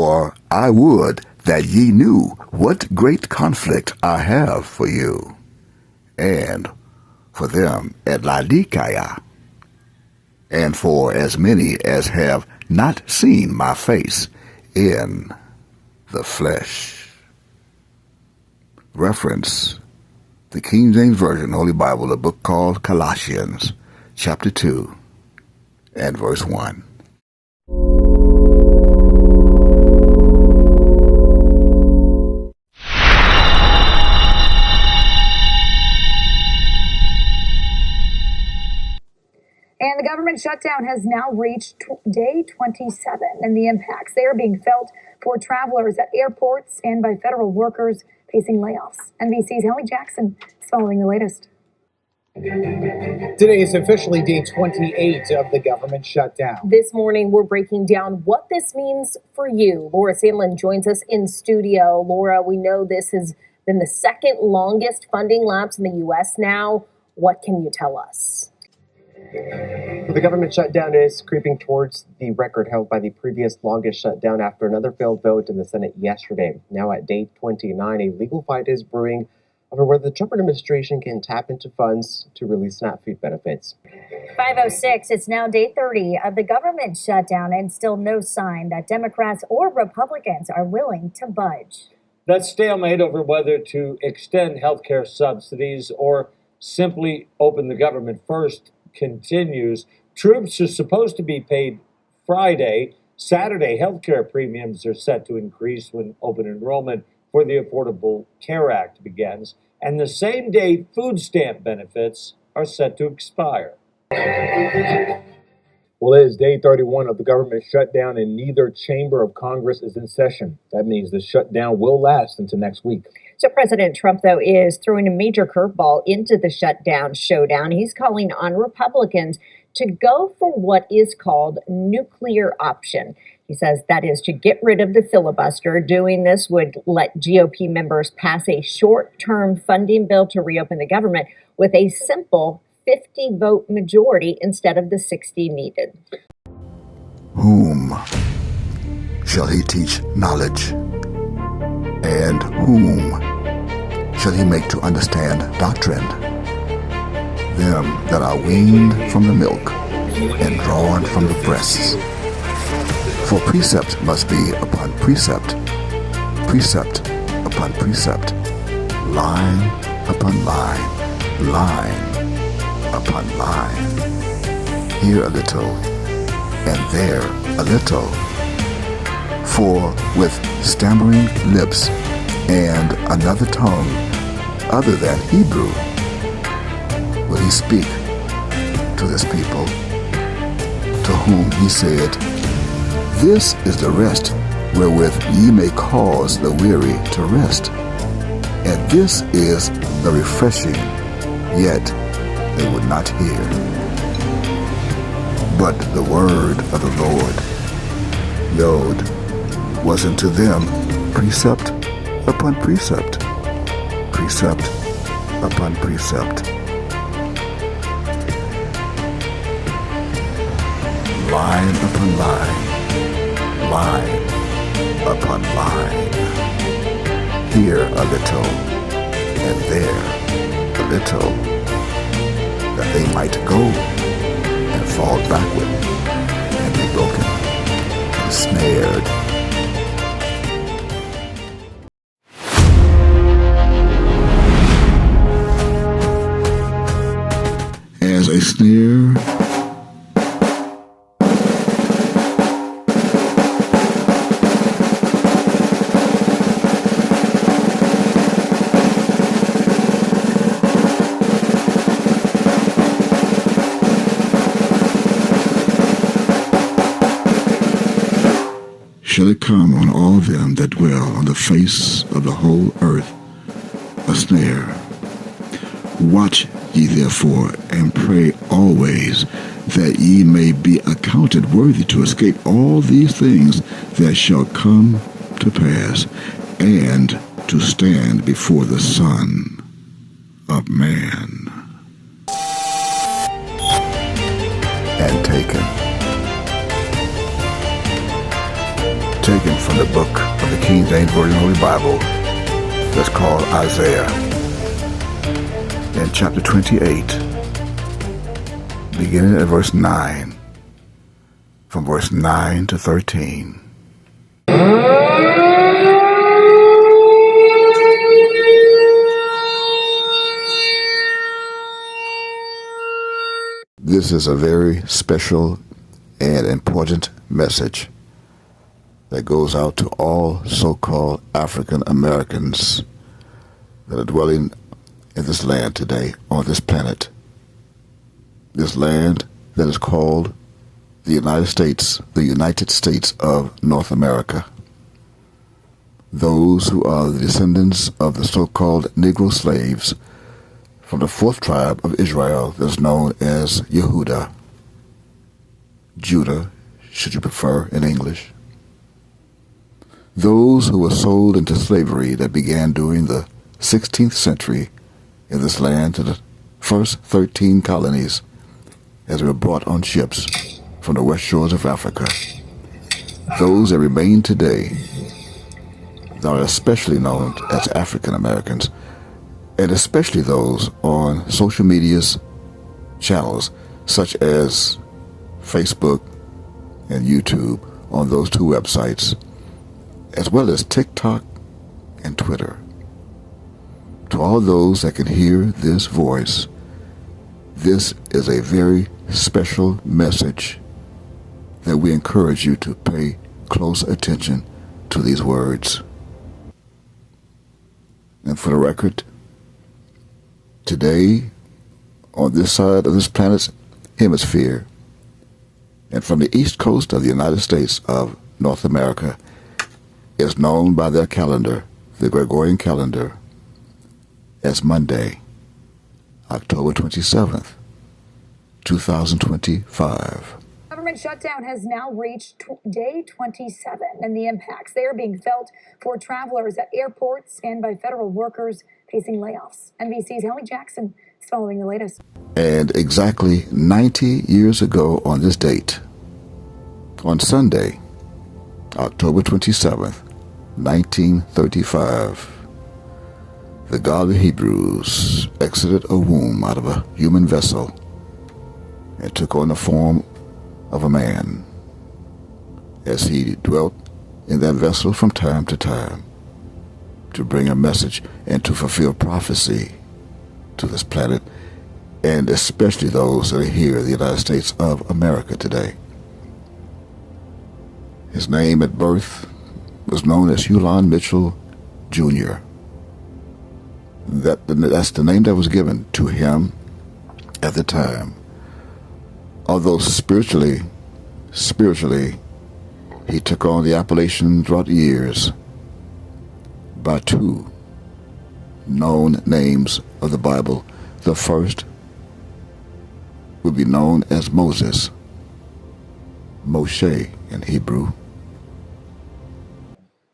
For I would that ye knew what great conflict I have for you, and for them at Laodicea, and for as many as have not seen my face in the flesh. Reference the King James Version, Holy Bible, a book called Colossians, chapter 2, and verse 1. And the government shutdown has now reached day 27, and the impacts, they are being felt for travelers at airports and by federal workers facing layoffs. NBC's Hallie Jackson is following the latest. Today is officially day 28 of the government shutdown. This morning, we're breaking down what this means for you. Laura Sandlin joins us in studio. Laura, we know this has been the second longest funding lapse in the U.S. now. What can you tell us? The government shutdown is creeping towards the record held by the previous longest shutdown after another failed vote in the Senate yesterday. Now at day 29, a legal fight is brewing over whether the Trump administration can tap into funds to release SNAP food benefits. 5:06, it's now day 30 of the government shutdown, and still no sign that Democrats or Republicans are willing to budge. That stalemate over whether to extend health care subsidies or simply open the government first continues. Troops are supposed to be paid Friday. Saturday, healthcare premiums are set to increase when open enrollment for the Affordable Care Act begins. And the same day, food stamp benefits are set to expire. Well, it is day 31 of the government shutdown, and neither chamber of Congress is in session. That means the shutdown will last into next week. So President Trump, though, is throwing a major curveball into the shutdown showdown. He's calling on Republicans to go for what is called nuclear option. He says that is to get rid of the filibuster. Doing this would let GOP members pass a short-term funding bill to reopen the government with a simple 50-vote majority instead of the 60 needed. Whom shall he teach knowledge? And whom shall he make to understand doctrine? Them that are weaned from the milk and drawn from the breasts. For precept must be upon precept, precept upon precept, line upon line, line upon line. Here a little, and there a little. For with stammering lips and another tongue other than Hebrew will he speak to this people, to whom he said, This is the rest wherewith ye may cause the weary to rest, and this is the refreshing, yet they would not hear. But the word of the Lord, Yod, was unto them precept upon precept, precept upon precept, line upon line, line upon line. Here a little, and there a little, that they might go and fall backward and be broken and snared. As a snare, shall it come on all them that dwell on the face of the whole earth, a snare. Watch ye therefore, and pray always, that ye may be accounted worthy to escape all these things that shall come to pass, and to stand before the Son of Man. And taken from the book of the King James Version Holy Bible that's called Isaiah. In chapter 28, beginning at verse 9, from verse 9 to 13. This is a very special and important message that goes out to all so-called African Americans that are dwelling in this land today, on this planet. This land that is called the United States of North America. Those who are the descendants of the so-called Negro slaves from the fourth tribe of Israel that's known as Yehuda, Judah, should you prefer in English. Those who were sold into slavery that began during the 16th century in this land to the first 13 colonies as they were brought on ships from the west shores of Africa. Those that remain today are especially known as African Americans, and especially those on social media's channels such as Facebook and YouTube, on those two websites, as well as TikTok and Twitter. To all those that can hear this voice, this is a very special message that we encourage you to pay close attention to these words. And for the record, today, on this side of this planet's hemisphere, and from the east coast of the United States of North America, is known by their calendar, the Gregorian calendar, as Monday, October 27th, 2025. Government shutdown has now reached day 27, and the impacts, they are being felt for travelers at airports and by federal workers facing layoffs. NBC's Hallie Jackson is following the latest. And exactly 90 years ago on this date, on Sunday, October 27th, 1935, the God of the Hebrews exited a womb out of a human vessel and took on the form of a man as he dwelt in that vessel from time to time to bring a message and to fulfill prophecy to this planet, and especially those that are here in the United States of America today. His name at birth was known as Yehua Mitchell Jr. That's the name that was given to him at the time. Although spiritually, he took on the appellation throughout the years by two known names of the Bible. The first would be known as Moses, Moshe in Hebrew.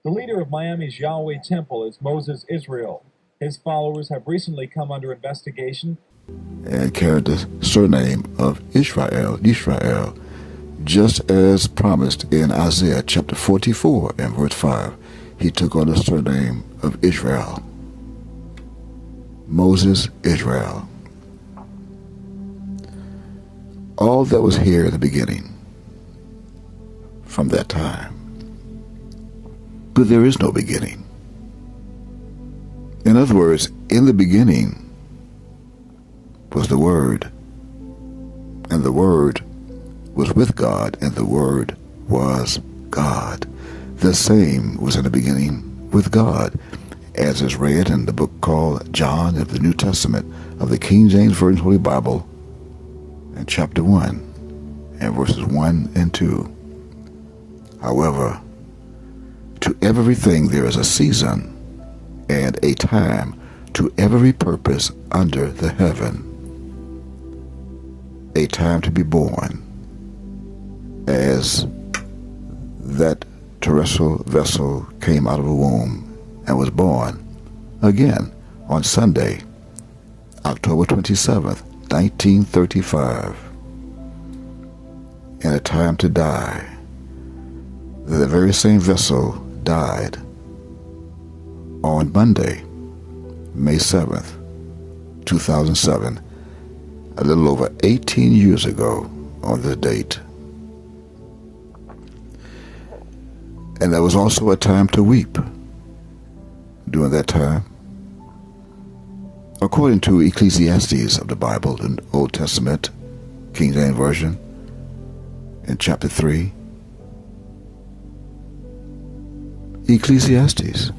The leader of Miami's Yahweh Temple is Moses Israel. His followers have recently come under investigation And carried the surname of Israel, just as promised in Isaiah chapter 44 and verse 5. He took on the surname of Israel. Moses, Israel. All that was here at the beginning, from that time. But there is no beginning. In other words, in the beginning was the Word, and the Word was with God, and the Word was God. The same was in the beginning with God, as is read in the book called John of the New Testament of the King James Version Holy Bible, in chapter 1 and verses 1 and 2. However, to everything there is a season and a time to every purpose under the heaven. A time to be born, as that terrestrial vessel came out of a womb and was born again on Sunday, October 27th, 1935, and a time to die. The very same vessel died on Monday, May 7th, 2007, a little over 18 years ago on this date. And there was also a time to weep during that time. According to Ecclesiastes of the Bible, the Old Testament, King James Version, in chapter 3, Ecclesiastes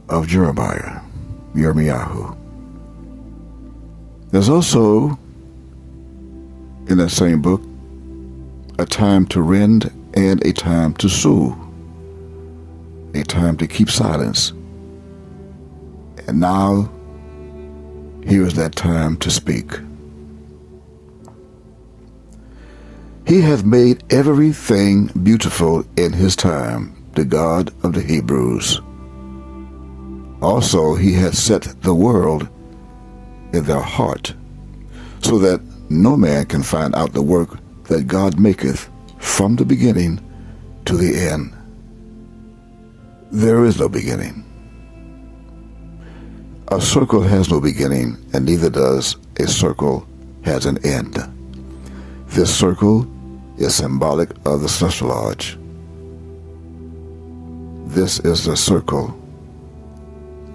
of Jeremiah, Yirmiyahu. There's also, in that same book, a time to rend and a time to sue, a time to keep silence. And now, here is that time to speak. He hath made everything beautiful in his time, the God of the Hebrews. Also he hath set the world in their heart, so that no man can find out the work that God maketh from the beginning to the end. There is no beginning. A circle has no beginning, and neither does a circle has an end. This circle is symbolic of the celestial lodge. This is the circle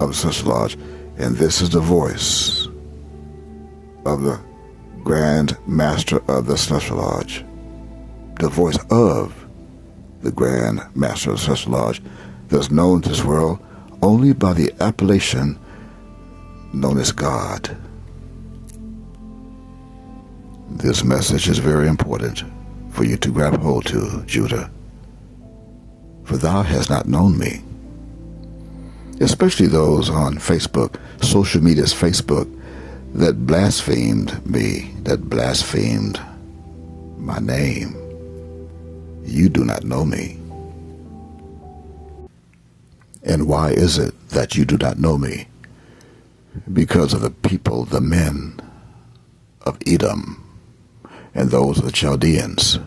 of the celestial lodge, and this is the voice of the Grand Master of the celestial lodge. The voice of the Grand Master of the celestial lodge that's known to this world only by the appellation known as God. This message is very important for you to grab hold to, Judah. For thou hast not known me. Especially those on Facebook, social media's Facebook, that blasphemed me, that blasphemed my name. You do not know me. And why is it that you do not know me? Because of the people, the men of Edom, and those of the Chaldeans,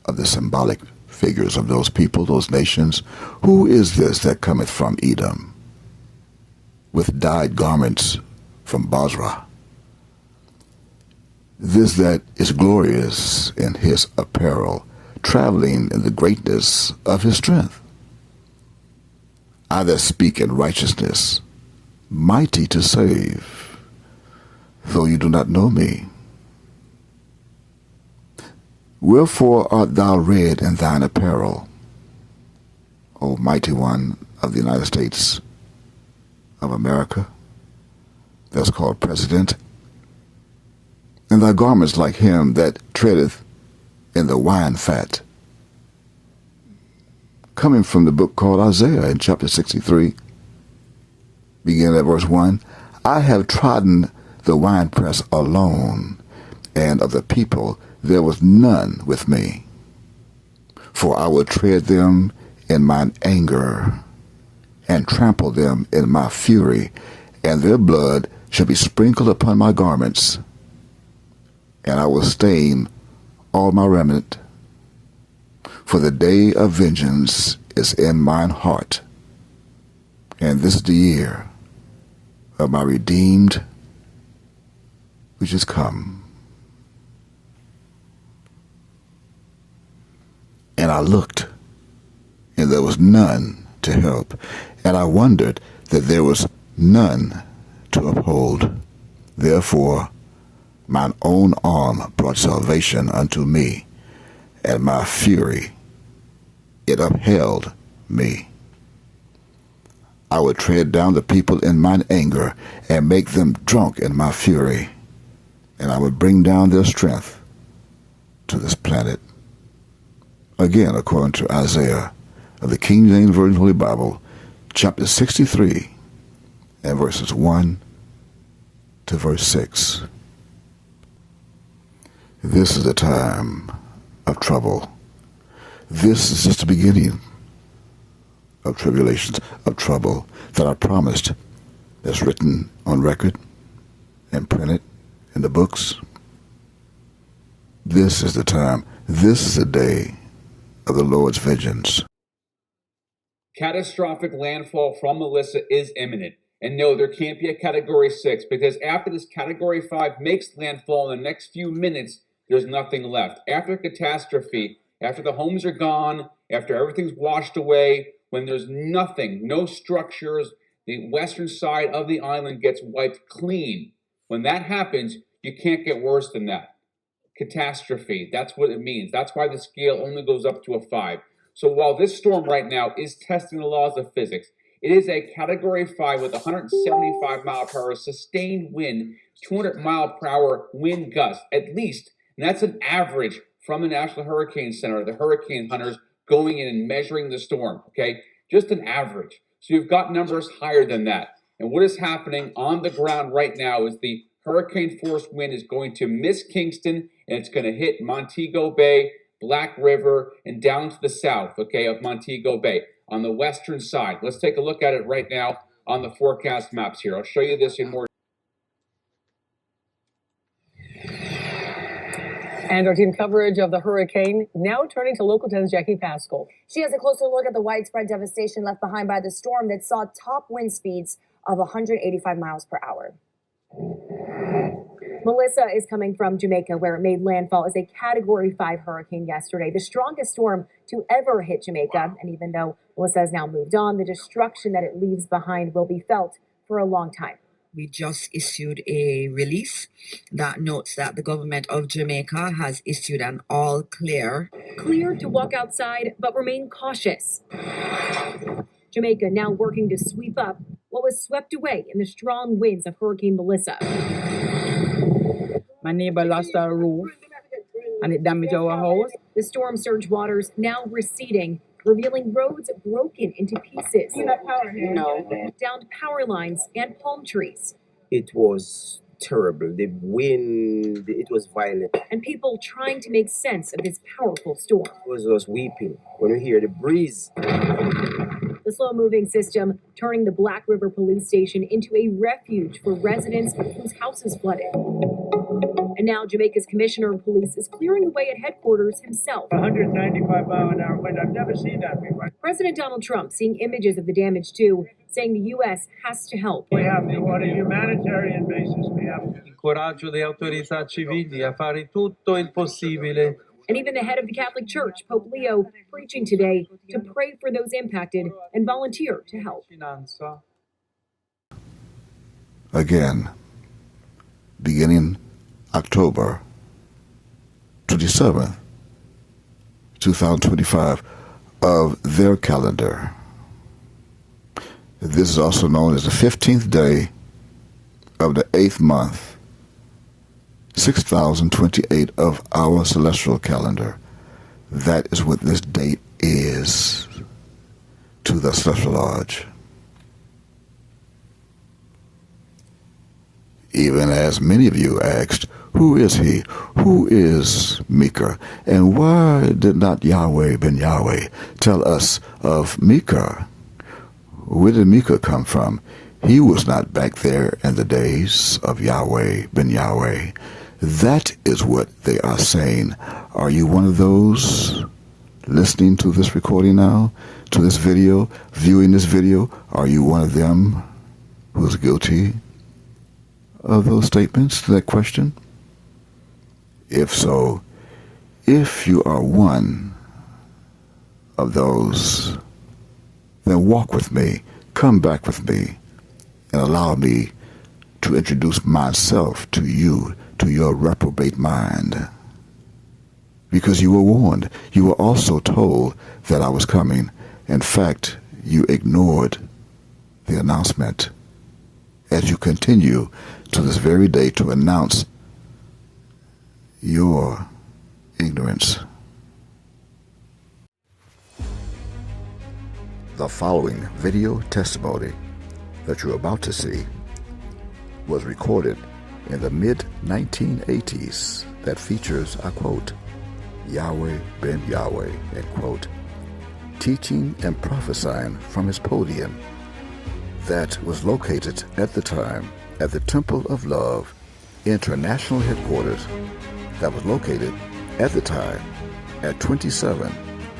of the symbolic figures of those people, those nations. Who is this that cometh from Edom, with dyed garments from Basra? This that is glorious in his apparel, traveling in the greatness of his strength. I that speak in righteousness, mighty to save, though you do not know me. Wherefore art thou red in thine apparel, O mighty one of the United States of America, that's called President, and thy garments like him that treadeth in the wine fat? Coming from the book called Isaiah in chapter 63, beginning at verse 1, I have trodden the winepress alone, and of the people there was none with me. For I will tread them in mine anger, and trample them in my fury, and their blood shall be sprinkled upon my garments, and I will stain all my remnant. For the day of vengeance is in mine heart, and this is the year of my redeemed, which is come. And I looked, and there was none to help, and I wondered that there was none to uphold. Therefore mine own arm brought salvation unto me, and my fury it upheld me. I would tread down the people in mine anger, and make them drunk in my fury, and I would bring down their strength to this planet. Again, according to Isaiah of the King James Version Holy Bible, chapter 63, and verses 1 to verse 6. This is the time of trouble. This is just the beginning of tribulations, of trouble that are promised, that's written on record and printed in the books. This is the time, this is the day of the Lord's vengeance. Catastrophic landfall from Melissa is imminent. And no, there can't be a Category 6 because after this Category 5 makes landfall in the next few minutes, there's nothing left. After catastrophe, after the homes are gone, after everything's washed away, when there's nothing, no structures, the western side of the island gets wiped clean. When that happens, you can't get worse than that. Catastrophe, that's what it means. That's why the scale only goes up to a 5. So while this storm right now is testing the laws of physics, it is a Category 5 with 175 mile per hour sustained wind, 200 mile per hour wind gust, at least. And that's an average from the National Hurricane Center, the hurricane hunters going in and measuring the storm, okay? Just an average. So you've got numbers higher than that. And what is happening on the ground right now is the hurricane force wind is going to miss Kingston, and it's going to hit Montego Bay, Black River, and down to the south, okay, of Montego Bay on the western side. Let's take a look at it right now on the forecast maps here. I'll show you this in more. And our team coverage of the hurricane now turning to Local 10's Jackie Pascal. She has a closer look at the widespread devastation left behind by the storm that saw top wind speeds of 185 miles per hour. Melissa is coming from Jamaica, where it made landfall as a Category 5 hurricane yesterday, the strongest storm to ever hit Jamaica. And even though Melissa has now moved on, the destruction that it leaves behind will be felt for a long time. We just issued a release that notes that the government of Jamaica has issued an all clear. Clear to walk outside, but remain cautious. Jamaica now working to sweep up what was swept away in the strong winds of Hurricane Melissa. My neighbor lost our roof and it damaged our house. The storm surge waters now receding, revealing roads broken into pieces. No. Downed power lines and palm trees. It was terrible. The wind, it was violent. And people trying to make sense of this powerful storm. It was us weeping when we hear the breeze. The slow-moving system turning the Black River Police Station into a refuge for residents whose houses flooded. And now Jamaica's Commissioner of Police is clearing away at headquarters himself. 195 mile an hour wind. I've never seen that before. President Donald Trump seeing images of the damage too, saying the U.S. has to help. We have to, on a humanitarian basis, we have to. Incoraggio le autorità civili a fare tutto il possibile. And even the head of the Catholic Church, Pope Leo, preaching today to pray for those impacted and volunteer to help. Again, beginning October 27th, 2025 of their calendar. This is also known as the 15th day of the 8th month, 6028 of our celestial calendar. That is what this date is to the Celestial Lodge. Even as many of you asked, who is he? Who is Micah? And why did not Yahweh ben Yahweh tell us of Micah? Where did Micah come from? He was not back there in the days of Yahweh ben Yahweh. That is what they are saying. Are you one of those listening to this recording now, to this video, viewing this video? Are you one of them who's guilty of those statements, to that question? If so, if you are one of those, then walk with me, come back with me, and allow me to introduce myself to you, to your reprobate mind. Because you were warned. You were also told that I was coming. In fact, you ignored the announcement as you continue to this very day to announce your ignorance. The following video testimony that you're about to see was recorded in the mid-1980s that features, I quote, Yahweh ben Yahweh, end quote, teaching and prophesying from his podium that was located at the time at the Temple of Love International Headquarters that was located at the time at 27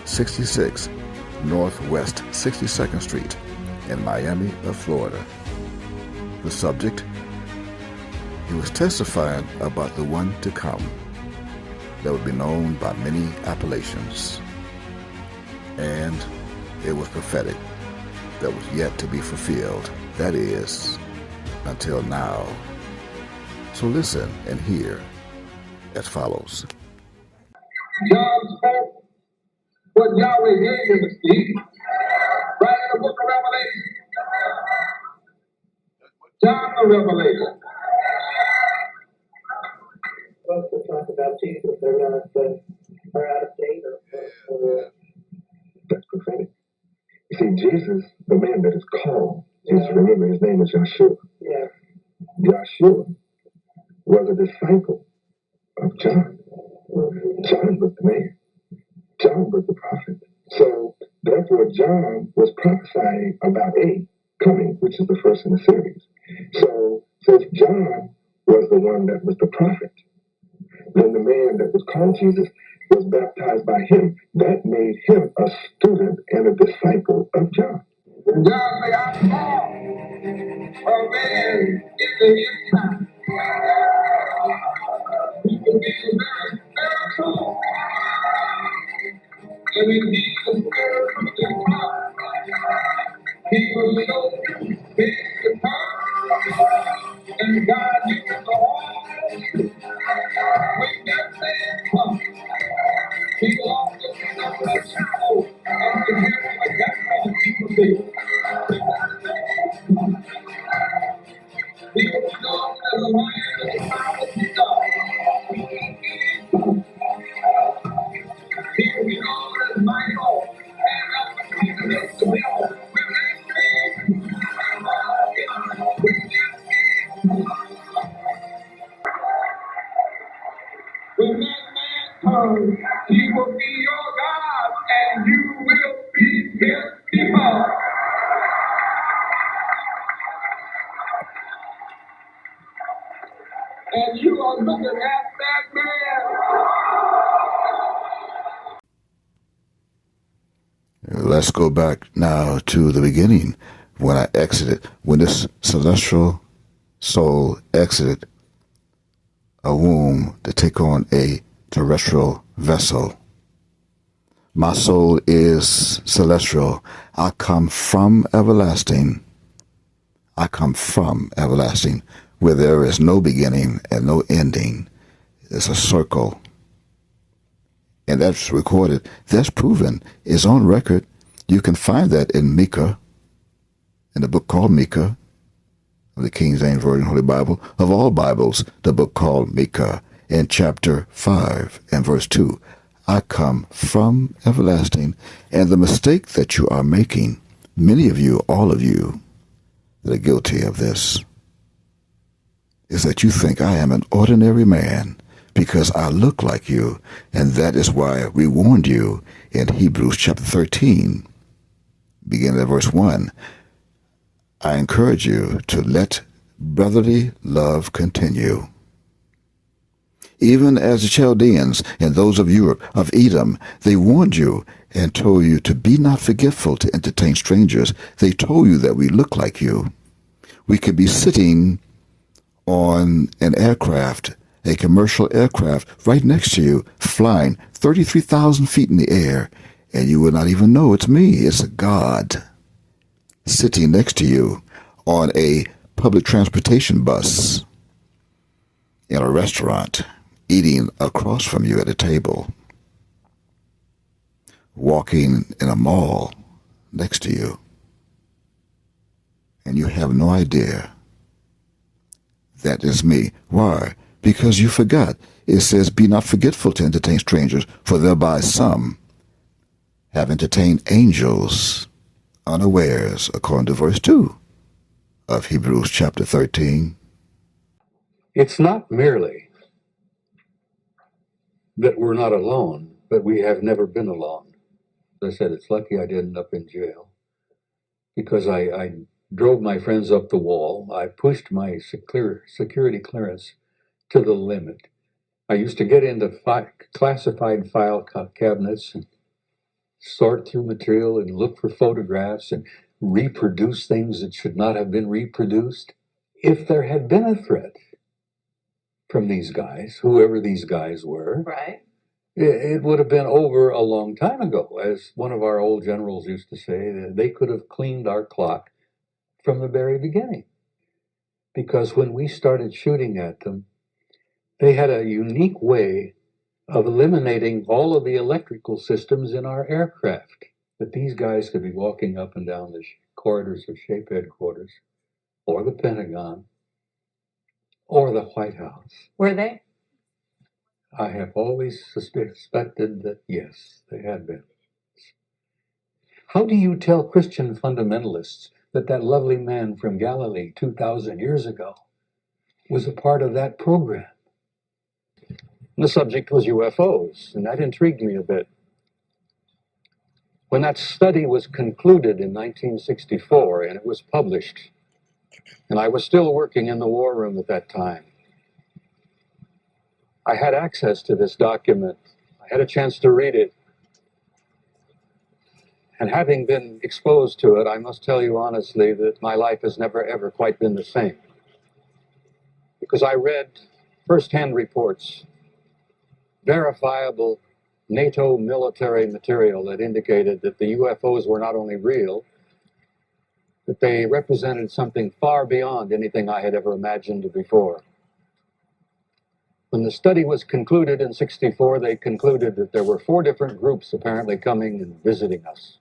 66 Northwest 62nd Street in Miami of Florida. The subject, he was testifying about the one to come that would be known by many appellations. And it was prophetic, that was yet to be fulfilled. That is, until now. So listen and hear as follows. John spoke what Yahweh gave him to speak, right in the book of Revelation. John the Revelator. Let's talk about Jesus. They're not are out of date or that's prophetic. You see, Jesus, the man that is called, Jesus, remember his name is Yeshua. Yeah. Yeshua was a disciple of John. John was the man. John was the prophet. So, therefore, John was prophesying about a coming, which is the first in the series. So, since John was the one that was the prophet, then the man that was called Jesus was baptized by him. That made him a student and a disciple of John. And John said, I saw a man in the end time. He would be very spiritual. And when he was spiritual in time, he was so big to time. And God used the whole truth. When that man comes, he will also be the shadow of the heaven of God people do. He will be known as a lion of the tribe of Judah. He will be known as Michael and of the kingdom of the devil. When that man comes, he will be your God and you will be his people. And you are looking at that man. Let's go back now to the beginning when this celestial soul exited a womb to take on a terrestrial vessel. My soul is celestial. I come from everlasting. I come from everlasting, where there is no beginning and no ending. It's a circle. And that's recorded. That's proven. It's on record. You can find that in Micah, in the book called Micah, of the King James Version Holy Bible, of all Bibles, the book called Micah, in chapter 5 and verse 2. I come from everlasting. And the mistake that you are making, many of you, all of you, that are guilty of this, is that you think I am an ordinary man because I look like you, and that is why we warned you in Hebrews chapter 13, beginning at verse 1. I encourage you to let brotherly love continue. Even as the Chaldeans and those of Europe, of Edom, they warned you and told you to be not forgetful to entertain strangers. They told you that we look like you. We could be sitting on an aircraft, a commercial aircraft, right next to you, flying 33,000 feet in the air, and you would not even know it's me. It's a God sitting next to you on a public transportation bus, in a restaurant, eating across from you at a table, walking in a mall next to you, and you have no idea that is me. Why? Because you forgot. It says, be not forgetful to entertain strangers, for thereby some have entertained angels unawares, according to verse 2 of Hebrews chapter 13. It's not merely that we're not alone, but we have never been alone. As I said, it's lucky I didn't end up in jail, because I drove my friends up the wall. I pushed my security clearance to the limit. I used to get into classified file cabinets and sort through material and look for photographs and reproduce things that should not have been reproduced. If there had been a threat from these guys, whoever these guys were, Right. it would have been over a long time ago. As one of our old generals used to say, they could have cleaned our clock from the very beginning. Because when we started shooting at them, they had a unique way of eliminating all of the electrical systems in our aircraft. That these guys could be walking up and down the corridors of Shape Headquarters, or the Pentagon, or the White House. Were they? I have always suspected that, yes, they had been. How do you tell Christian fundamentalists that that lovely man from Galilee 2,000 years ago was a part of that program? The subject was UFOs, and that intrigued me a bit. When that study was concluded in 1964 and it was published, and I was still working in the war room at that time, I had access to this document. I had a chance to read it. And having been exposed to it, I must tell you honestly that my life has never, ever quite been the same. Because I read first-hand reports, verifiable NATO military material that indicated that the UFOs were not only real, that they represented something far beyond anything I had ever imagined before. When the study was concluded in '64, they concluded that there were 4 different groups apparently coming and visiting us.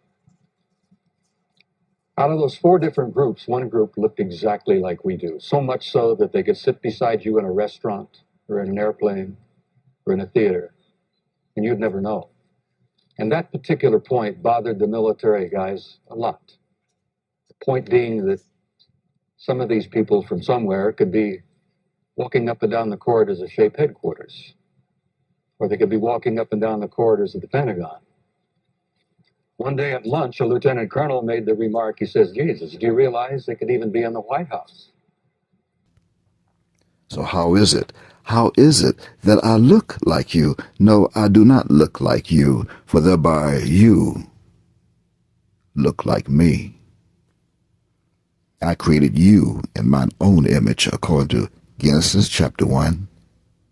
Out of those 4 different groups, one group looked exactly like we do, so much so that they could sit beside you in a restaurant or in an airplane or in a theater, and you'd never know. And that particular point bothered the military guys a lot. The point being that some of these people from somewhere could be walking up and down the corridors of Shape Headquarters, or they could be walking up and down the corridors of the Pentagon. One day at lunch, a lieutenant colonel made the remark, he says, "Jesus, do you realize they could even be in the White House?" So how is it? How is it that I look like you? No, I do not look like you, for thereby you look like me. I created you in mine own image, according to Genesis chapter 1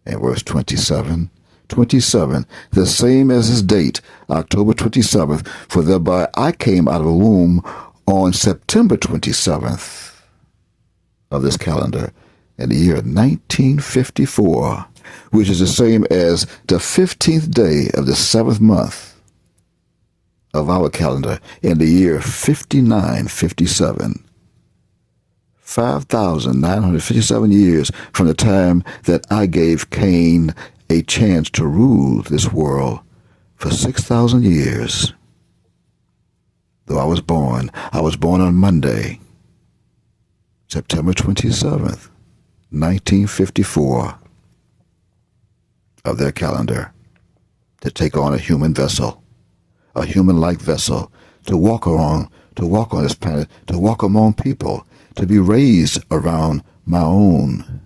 and verse 27. 27, the same as his date, October 27th, for thereby I came out of a womb on September 27th of this calendar in the year 1954, which is the same as the 15th day of the 7th month of our calendar in the year 5957. 5,957 years from the time that I gave Cain a chance to rule this world for 6,000 years. Though I was born on Monday, September 27th, 1954 of their calendar, to take on a human vessel, a human-like vessel, to walk on this planet, to walk among people, to be raised around my own,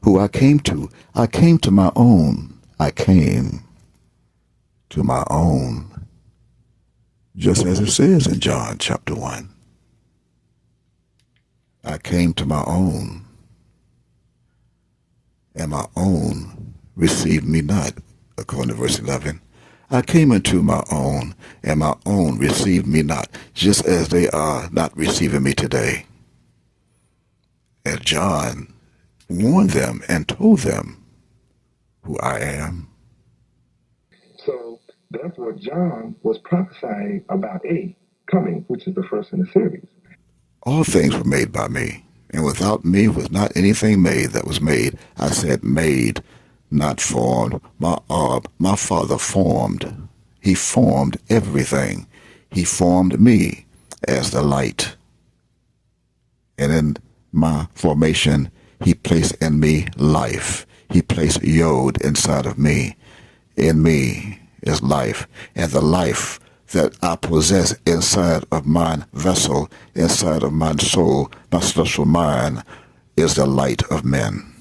who I came to. I came to my own. I came to my own. Just as it says in John chapter 1. I came to my own, and my own received me not, according to verse 11. I came into my own, and my own received me not, just as they are not receiving me today. And John warned them and told them who I am. So, therefore, John was prophesying about a coming, which is the first in the series. All things were made by me, and without me was not anything made that was made. I said made, not formed. My Father formed. He formed everything. He formed me as the light. And in my formation, he placed in me life. He placed Yod inside of me. In me is life, and the life that I possess inside of my vessel, inside of my soul, my celestial mind, is the light of men.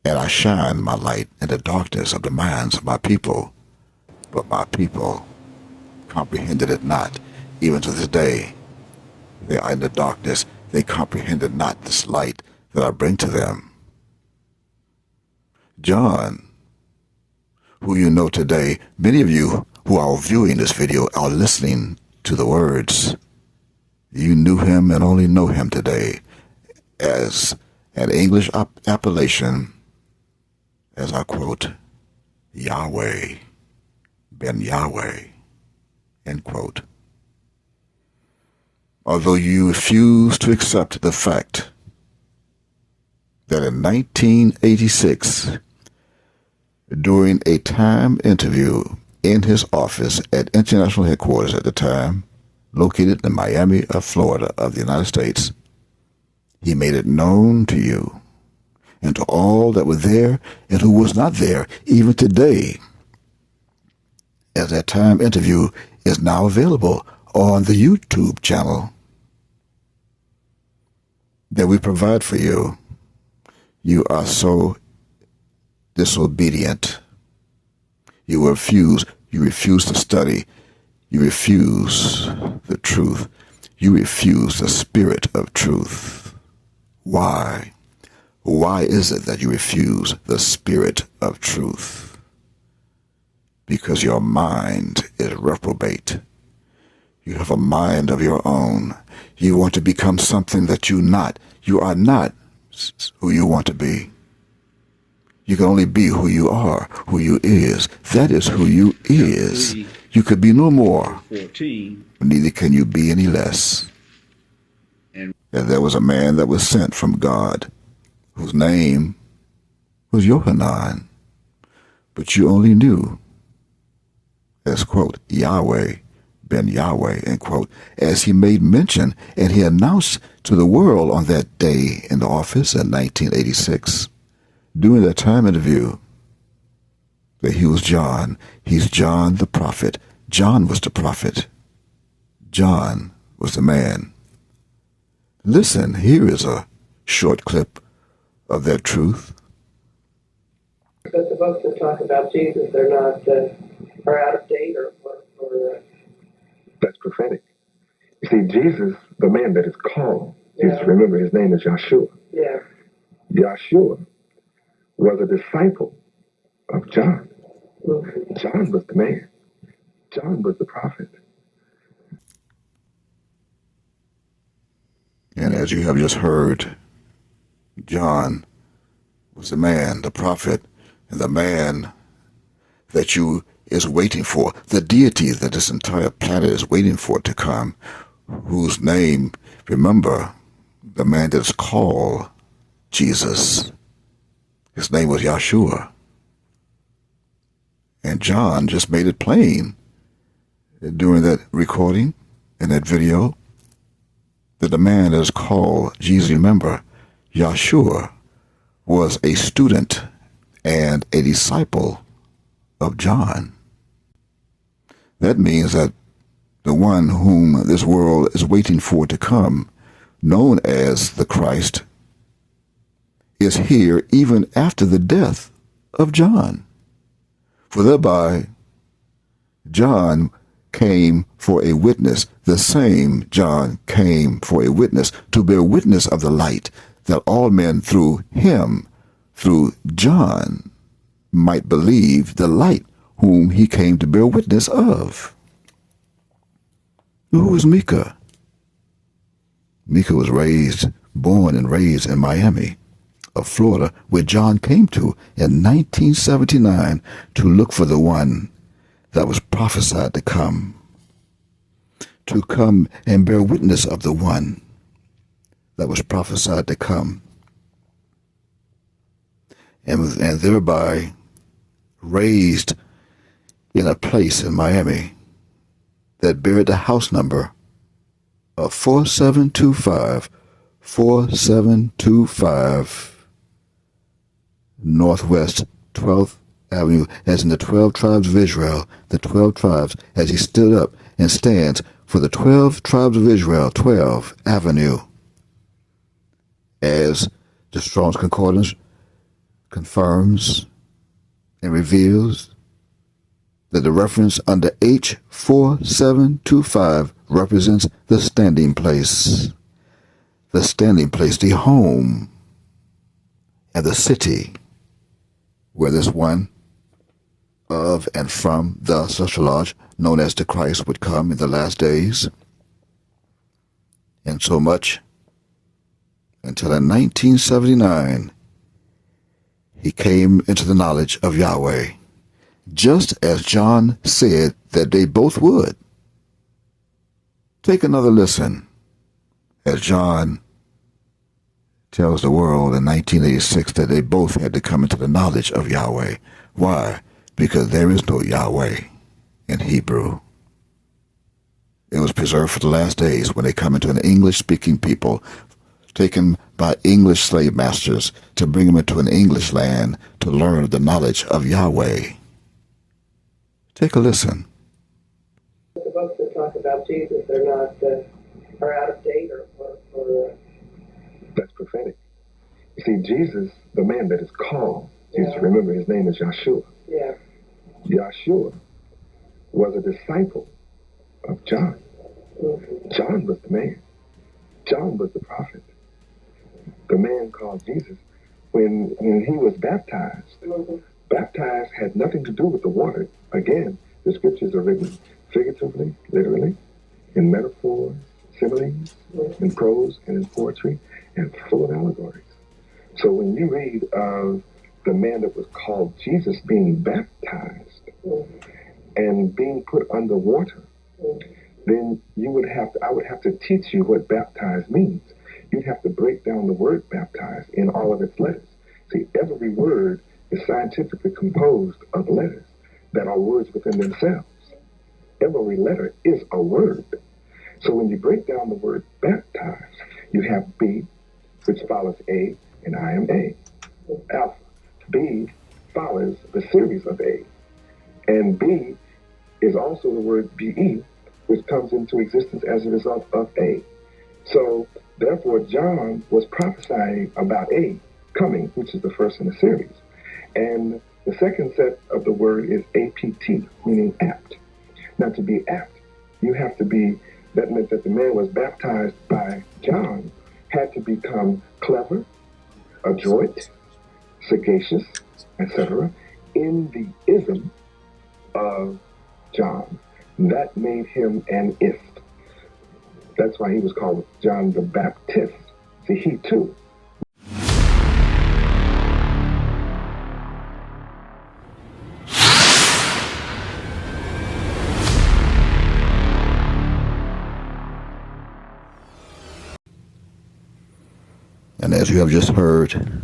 And I shine my light in the darkness of the minds of my people. but my people comprehended it not. Even to this day, they are in the darkness. They comprehended not this light that I bring to them. John, who you know today, many of you who are viewing this video are listening to the words. You knew him and only know him today as an English appellation, as I quote, Yahweh, Ben Yahweh, end quote. Although you refuse to accept the fact that in 1986, during a time interview in his office at international headquarters at the time, located in Miami, Florida of the United States, he made it known to you and to all that were there and who was not there, even today, as that time interview is now available on the YouTube channel that we provide for you. You are so disobedient. You refuse to study. You refuse the truth. You refuse the spirit of truth. Why? Why is it that you refuse the spirit of truth? Because your mind is reprobate. You have a mind of your own. You want to become something that you are not who you want to be. You can only be who you are, who you is. That is who you is. You could be no more, neither can you be any less. And there was a man that was sent from God, whose name was Yohanan, but you only knew as, quote, Yahweh, Ben Yahweh, end quote, as he made mention and he announced to the world on that day in the office in 1986, during that time interview, that he was John. He's John the prophet. John was the prophet. John was the man. Listen, here is a short clip of that truth. But the books that talk about Jesus, they're not, are out of date or That's prophetic. You see, Jesus, the man that is called, remember his name is Yahshua. Yeah. Yahshua was a disciple of John. John was the man. John was the prophet. And as you have just heard, John was the man, the prophet, and the man that you is waiting for, the deity that this entire planet is waiting for to come, whose name, remember, the man that is called Jesus, his name was Yahshua. And John just made it plain during that recording, in that video, that the man that is called Jesus, remember, Yahshua, was a student and a disciple of John. That means that the one whom this world is waiting for to come, known as the Christ, is here even after the death of John. For thereby John came for a witness. The same John came for a witness, to bear witness of the light, that all men through him, through John, might believe the light whom he came to bear witness of. Who was Micah? Micah was born and raised in Miami of Florida, where John came to in 1979 to look for the one that was prophesied to come and bear witness of the one that was prophesied to come, and thereby raised in a place in Miami that bear the house number of 4725 Northwest 12th Avenue, as in the 12 tribes of Israel, the 12 tribes, as he stood up and stands for the 12 tribes of Israel, 12th Avenue, as the Strong's Concordance confirms and reveals that the reference under H4725 represents the standing place. The standing place, the home, and the city where this one of and from the celestial lodge known as the Christ would come in the last days. And so much until in 1979 he came into the knowledge of Yahweh, just as John said that they both would. Take another listen as John tells the world in 1986 that they both had to come into the knowledge of Yahweh. Why? Because there is no Yahweh in Hebrew. It was preserved for the last days when they come into an English-speaking people taken by English slave masters to bring them into an English land to learn the knowledge of Yahweh. Take a listen. The books that talk about Jesus are not are out of date or That's prophetic. You see, Jesus, the man that is called, Jesus, remember his name is Yahshua. Yeah. Yahshua was a disciple of John. John was the man. John was the prophet. The man called Jesus, when he was baptized, baptized had nothing to do with the water. Again, the scriptures are written figuratively, literally, in metaphors, similes, in prose, and in poetry, and full of allegories. So when you read of the man that was called Jesus being baptized and being put under water, then I would have to teach you what baptized means. You'd have to break down the word baptized in all of its letters. See, every word is scientifically composed of letters that are words within themselves. Every letter is a word. So when you break down the word baptized, you have B, which follows A, and I am A. Alpha. B follows the series of A. And B is also the word BE, which comes into existence as a result of A. So, therefore, John was prophesying about A coming, which is the first in the series. And the second set of the word is APT, meaning apt. Now, to be apt, you have to be, that meant that the man was baptized by John, had to become clever, adroit, sagacious, etc., in the ism of John. That made him an ist. That's why he was called John the Baptist. See, he too. And as you have just heard,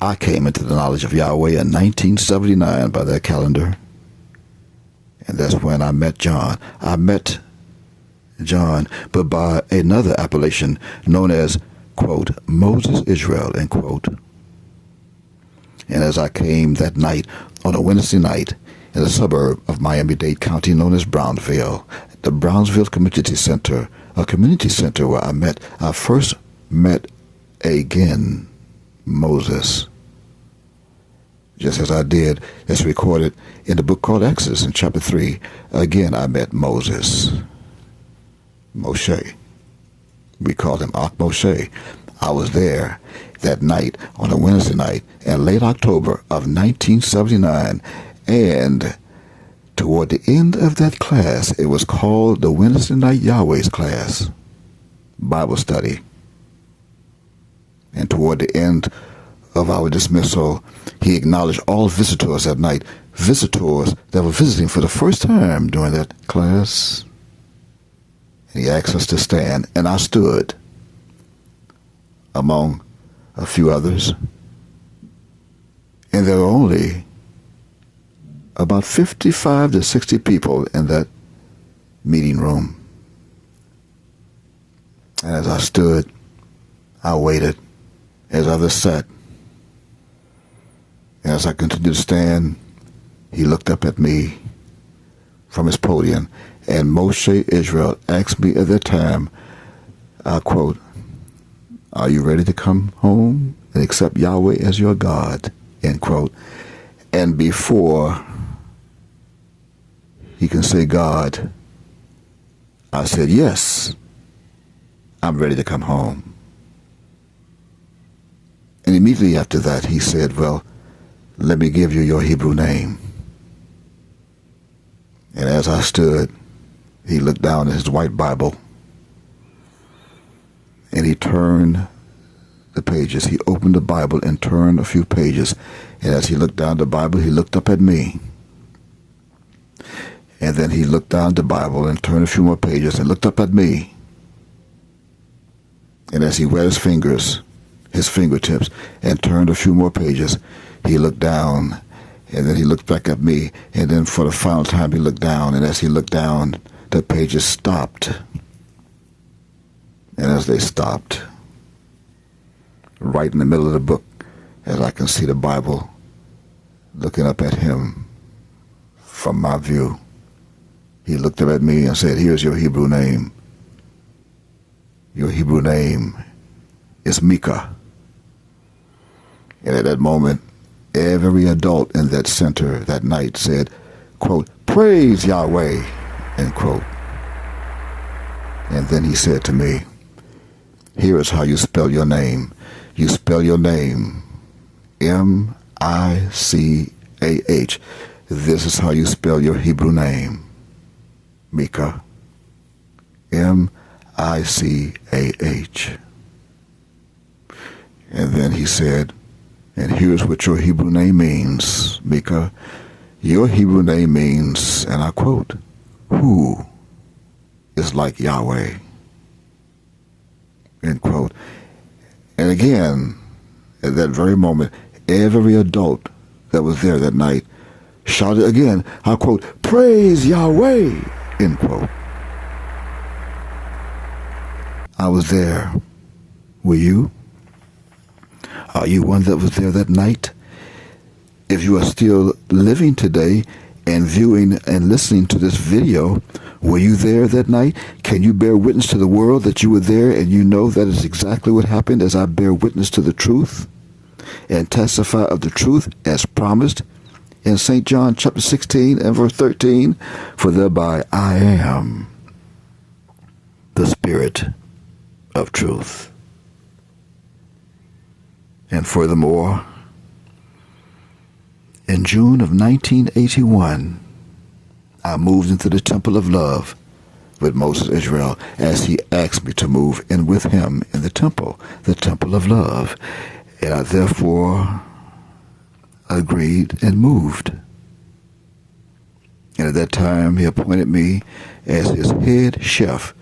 I came into the knowledge of Yahweh in 1979 by that calendar. And that's when I met John. I met John, but by another appellation known as, quote, Moses Israel, end quote. And as I came that night, on a Wednesday night, in a suburb of Miami-Dade County known as Brownsville, the Brownsville Community Center, a community center where I first met again Moses. Just as I did, it's recorded in the book called Exodus in chapter 3. Again, I met Moses. Moshe. We called him Ak Moshe. I was there that night on a Wednesday night in late October of 1979. And toward the end of that class, it was called the Wednesday Night Yahweh's class, Bible study. And toward the end of our dismissal, he acknowledged all visitors that night, visitors that were visiting for the first time during that class. And he asked us to stand, and I stood among a few others. And there were only about 55 to 60 people in that meeting room. And as I stood, I waited. As others sat, as I continued to stand, he looked up at me from his podium, and Moshe Israel asked me at that time, I quote, "Are you ready to come home and accept Yahweh as your God?" End quote. And before he can say God. I said, yes, I'm ready to come home. And immediately after that, he said, well, let me give you your Hebrew name. And as I stood, he looked down at his white Bible, and he turned the pages. He opened the Bible and turned a few pages. And as he looked down the Bible, he looked up at me. And then he looked down the Bible and turned a few more pages and looked up at me. And as he wet his fingers, his fingertips, and turned a few more pages, he looked down, and then he looked back at me, and then for the final time he looked down, and as he looked down, the pages stopped. And as they stopped, right in the middle of the book, as I can see the Bible looking up at him from my view, he looked up at me and said, here's your Hebrew name. Your Hebrew name is Micah. And at that moment, every adult in that center that night said, quote, praise Yahweh, end quote. And then he said to me, here is how you spell your name. You spell your name M-I-C-A-H. This is how you spell your Hebrew name. Micah. M-I-C-A-H. And then he said, and here's what your Hebrew name means, Micah. Your Hebrew name means, and I quote, who is like Yahweh, end quote. And again, at that very moment, every adult that was there that night shouted again, I quote, praise Yahweh, end quote. I was there. Were you? Are you one that was there that night? If you are still living today and viewing and listening to this video, were you there that night? Can you bear witness to the world that you were there and you know that is exactly what happened as I bear witness to the truth and testify of the truth as promised in St. John chapter 16 and verse 13? For thereby I am the Spirit of truth. And furthermore, in June of 1981, I moved into the temple of love with Moses Israel as he asked me to move in with him in the temple of love. And I therefore agreed and moved. And at that time, he appointed me as his head chef,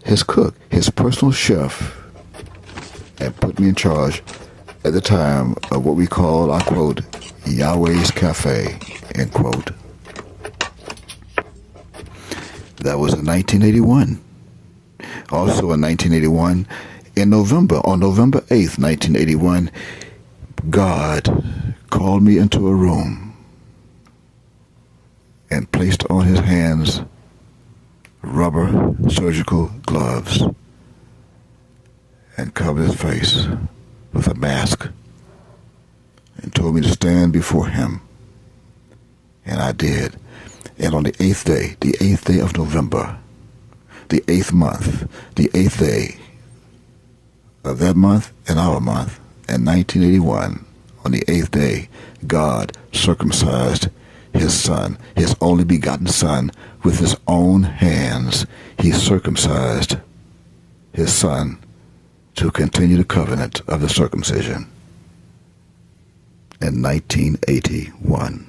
his cook, his personal chef, and put me in charge at the time of what we call, I quote, Yahweh's Cafe, end quote. That was in 1981. Also in 1981, on November 8th, 1981, God called me into a room and placed on his hands rubber surgical gloves and covered his face with a mask and told me to stand before him. And I did. And on the 8th day of November, the 8th month, the 8th day of that month and our month, in 1981, on the 8th day, God circumcised his son, his only begotten son, with his own hands. He circumcised his son to continue the covenant of the circumcision in 1981.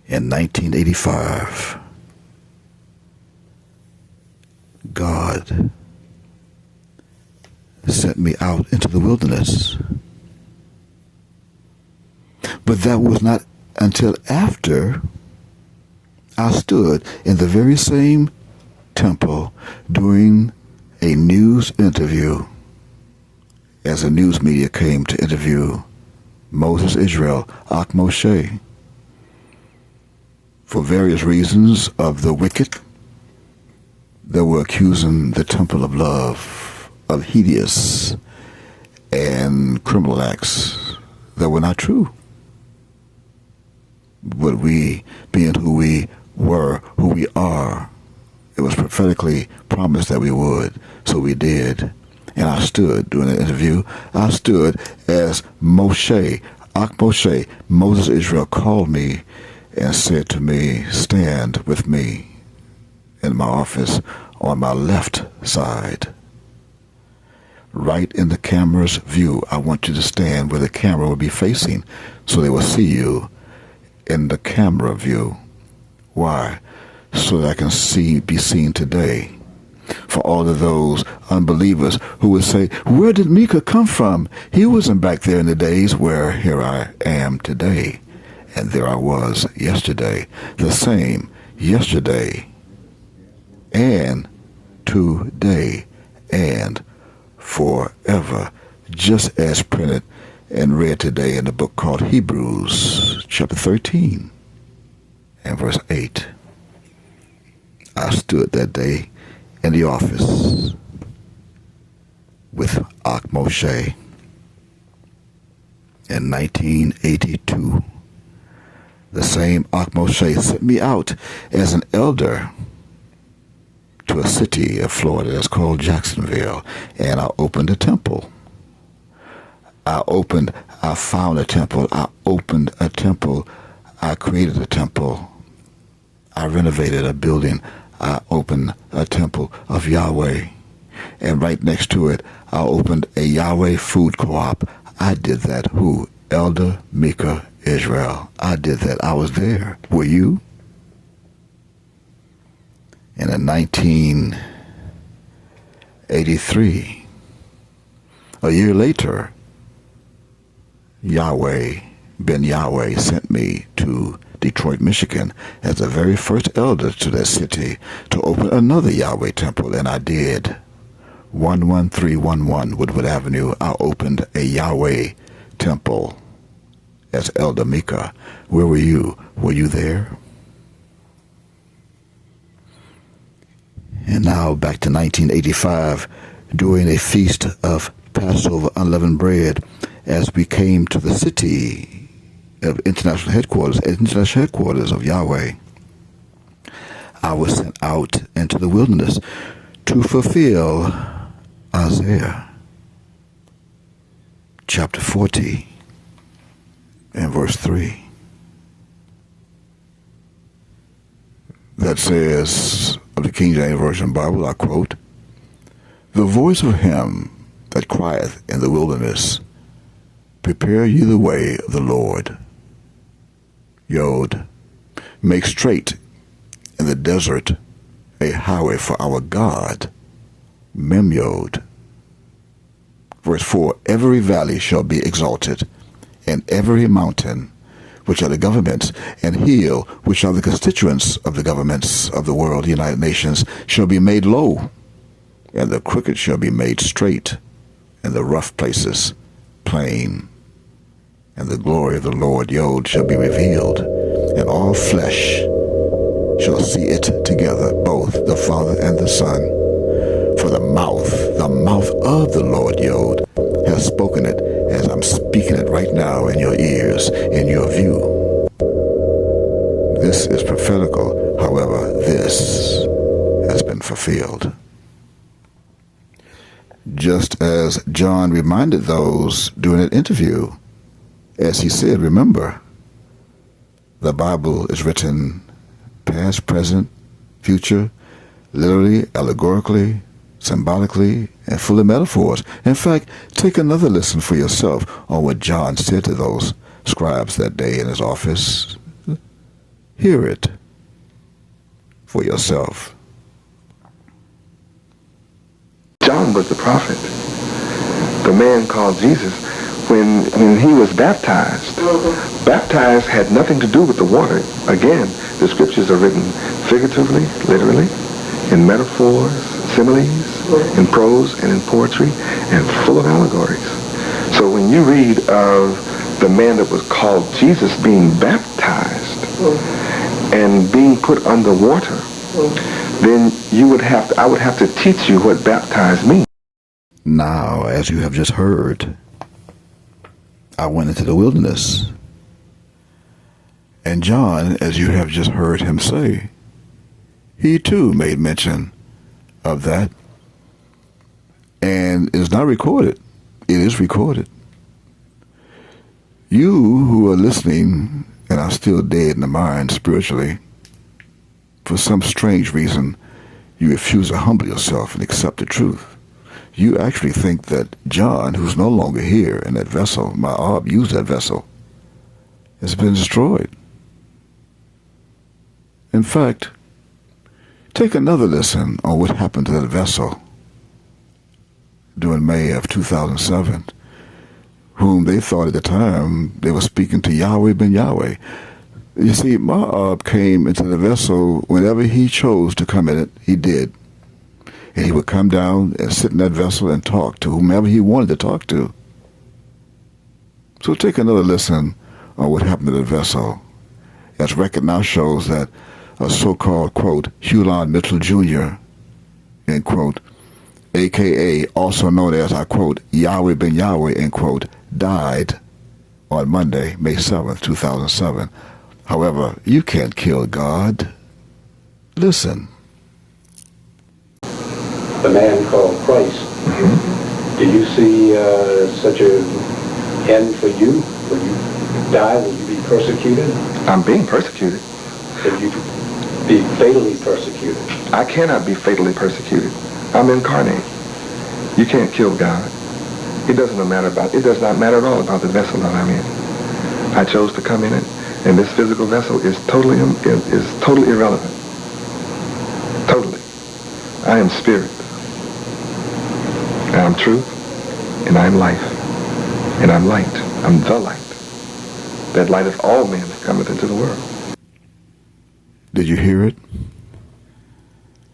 In 1985, God sent me out into the wilderness. But that was not until after I stood in the very same temple doing a news interview as a news media came to interview Moses Israel, Ak Moshe, for various reasons of the wicked that were accusing the temple of love of hideous and criminal acts that were not true. would we, being who we were, who we are, it was prophetically promised that we would, so we did. And I stood during the interview. I stood as Moshe, Moshe, Moses Israel called me and said to me, stand with me in my office on my left side. Right in the camera's view, I want you to stand where the camera will be facing so they will see you in the camera view. Why? So that I can be seen today. For all of those unbelievers who would say, where did Micah come from? He wasn't back there in the days where here I am today. And there I was yesterday. The same yesterday and today and forever. Just as printed and read today in the book called Hebrews chapter 13 and verse 8. I stood that day in the office with Moshe in 1982. The same Moshe sent me out as an elder to a city of Florida that's called Jacksonville, and I opened a temple. I found a temple, I opened a temple, I created a temple, I renovated a building, I opened a temple of Yahweh, and right next to it, I opened a Yahweh food co-op. I did that. Who? Elder Micah Israel. I did that. I was there. Were you? And in 1983, a year later, Ben Yahweh sent me to Detroit, Michigan, as the very first elder to that city to open another Yahweh temple, and I did. 11311 Woodward Avenue, I opened a Yahweh temple as Elder Micah. Where were you? Were you there? And now back to 1985, during a feast of Passover unleavened bread, as we came to the city of international headquarters of Yahweh, I was sent out into the wilderness to fulfill Isaiah chapter 40 and verse 3. That says, of the King James Version Bible, I quote, the voice of him that crieth in the wilderness, prepare ye the way of the Lord. Yod, make straight in the desert a highway for our God. Mem Yod. Verse 4, every valley shall be exalted, and every mountain, which are the governments, and hill, which are the constituents of the governments of the world, the United Nations, shall be made low, and the crooked shall be made straight, and the rough places plain. And the glory of the Lord, Yod, shall be revealed, and all flesh shall see it together, both the Father and the Son. For the mouth of the Lord, Yod, has spoken it, as I'm speaking it right now in your ears, in your view. This is prophetical, however, this has been fulfilled. Just as John reminded those during an interview, as he said, remember, the Bible is written past, present, future, literally, allegorically, symbolically, and full of metaphors. In fact, take another listen for yourself on what John said to those scribes that day in his office. Hear it for yourself. John was the prophet, the man called Jesus. When he was baptized, baptized had nothing to do with the water. Again, the scriptures are written figuratively, literally, in metaphors, similes, in prose and in poetry, and full of allegories. So when you read of the man that was called Jesus being baptized and being put under water, then I would have to teach you what baptized means. Now, as you have just heard, I went into the wilderness, And John, as you have just heard him say, he too made mention of that. And it is not recorded. It is recorded. You who are listening and are still dead in the mind spiritually, for some strange reason, you refuse to humble yourself and accept the truth. You actually think that John, who's no longer here in that vessel, my Ab used that vessel, has been destroyed. In fact, take another listen on what happened to that vessel during May of 2007, whom they thought at the time they were speaking to Yahweh ben Yahweh. You see, Ma'ab came into the vessel whenever he chose to come in it, he did. And he would come down and sit in that vessel and talk to whomever he wanted to talk to. So take another listen on what happened to the vessel. As record now shows that a so-called, quote, Hulan Mitchell Jr., end quote, a.k.a. also known as, I quote, Yahweh ben Yahweh, end quote, died on Monday, May 7th, 2007. However, you can't kill God. Listen. The man called Christ. Mm-hmm. Do you see such an end for you? Will you die? Will you be persecuted? I'm being persecuted. Will you be fatally persecuted? I cannot be fatally persecuted. I'm incarnate. You can't kill God. It does not matter at all about the vessel that I'm in. I chose to come in it, and this physical vessel is totally irrelevant. Totally. I am spirit. And I'm truth, and I'm life. And I'm light. I'm the light that lighteth all men that cometh into the world. Did you hear it?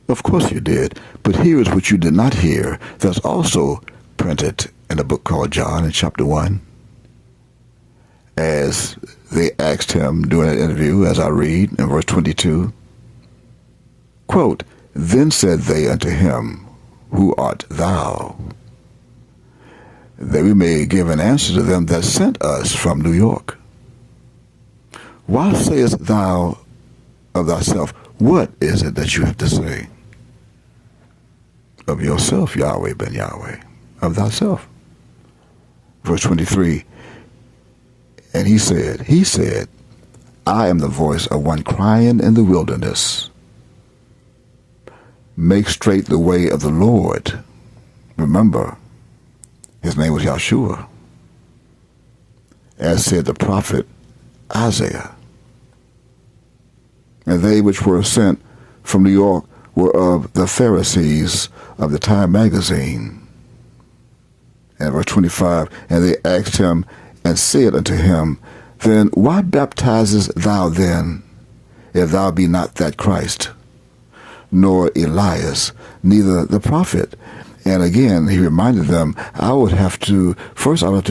Of course you did. But here is what you did not hear that's also printed in a book called John in chapter 1. As they asked him during an interview, as I read in verse 22, quote, Then said they unto him, Who art thou? That we may give an answer to them that sent us from New York. Why sayest thou of thyself? What is it that you have to say? Of yourself, Yahweh ben Yahweh, of thyself. Verse 23, and he said, I am the voice of one crying in the wilderness. Make straight the way of the Lord. Remember, his name was Yahshua. As said the prophet Isaiah. And they which were sent from New York were of the Pharisees of the Time magazine. And verse 25, and they asked him and said unto him, Then why baptizest thou then, if thou be not that Christ, nor Elias, neither the prophet? And again, he reminded them, I would have to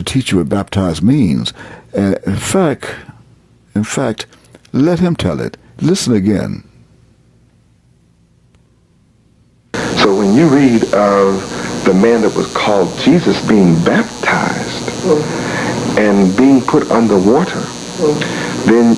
teach you what baptize means. And in fact, let him tell it. Listen again. So when you read of the man that was called Jesus being baptized and being put under water, then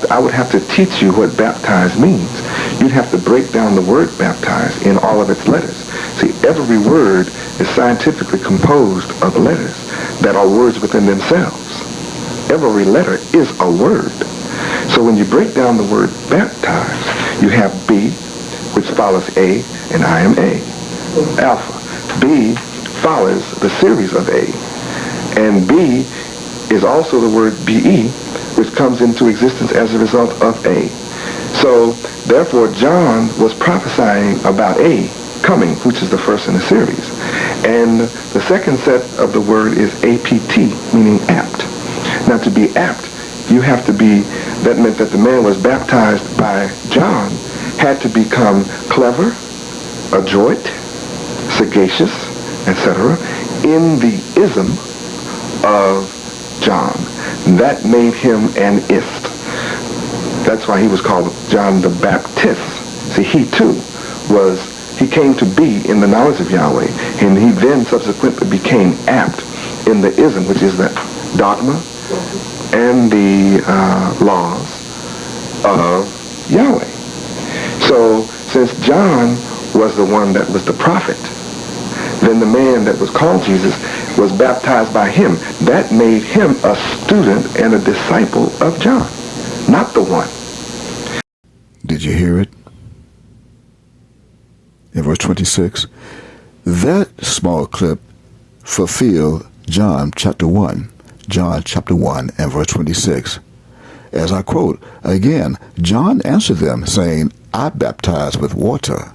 I would have to teach you what baptized means. You'd have to break down the word baptized in all of its letters. See, every word is scientifically composed of letters that are words within themselves. Every letter is a word. So when you break down the word baptized, you have B, which follows A, and I am A. Alpha. B follows the series of A. And B is also the word BE, which comes into existence as a result of A. So, therefore, John was prophesying about A coming, which is the first in the series. And the second set of the word is APT, meaning apt. Now, to be apt, you have to be, that meant that the man was baptized by John, had to become clever, adroit, sagacious, etc., in the ism of John. That made him an ist. That's why he was called John the Baptist. See, he came to be in the knowledge of Yahweh, and he then subsequently became apt in the ism, which is the dogma and the laws of Yahweh. So since John was the one that was the prophet, then the man that was called Jesus was baptized by him. That made him a student and a disciple of John, not the one. Did you hear it? In verse 26, that small clip fulfilled John chapter 1 and verse 26. As I quote, again, John answered them, saying, I baptize with water,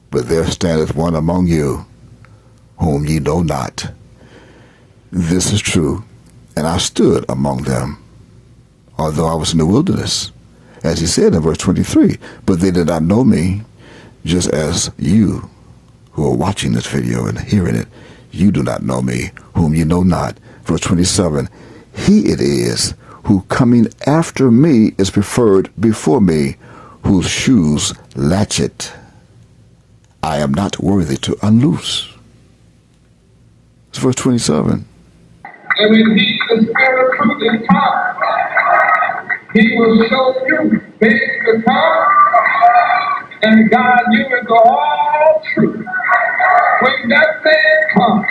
but there standeth one among you, whom ye know not. This is true, and I stood among them, although I was in the wilderness, as he said in verse 23, but they did not know me, just as you who are watching this video and hearing it, you do not know me, whom you know not. Verse 27, he it is who coming after me is preferred before me, whose shoes latchet I am not worthy to unloose. It's verse 27. And indeed, the Spirit of truth is come. He will show you things to come and guide you into all truth. When that thing comes.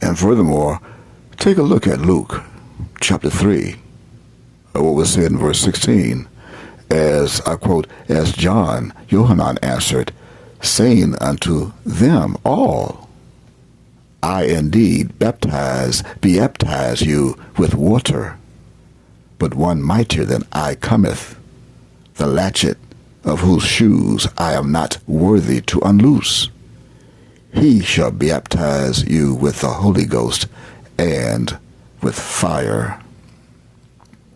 And furthermore, take a look at Luke chapter 3, what was said in verse 16, as I quote, as John, Yohanan answered, saying unto them all, I indeed baptize you with water, but one mightier than I cometh, the latchet of whose shoes I am not worthy to unloose. He shall baptize you with the Holy Ghost and with fire.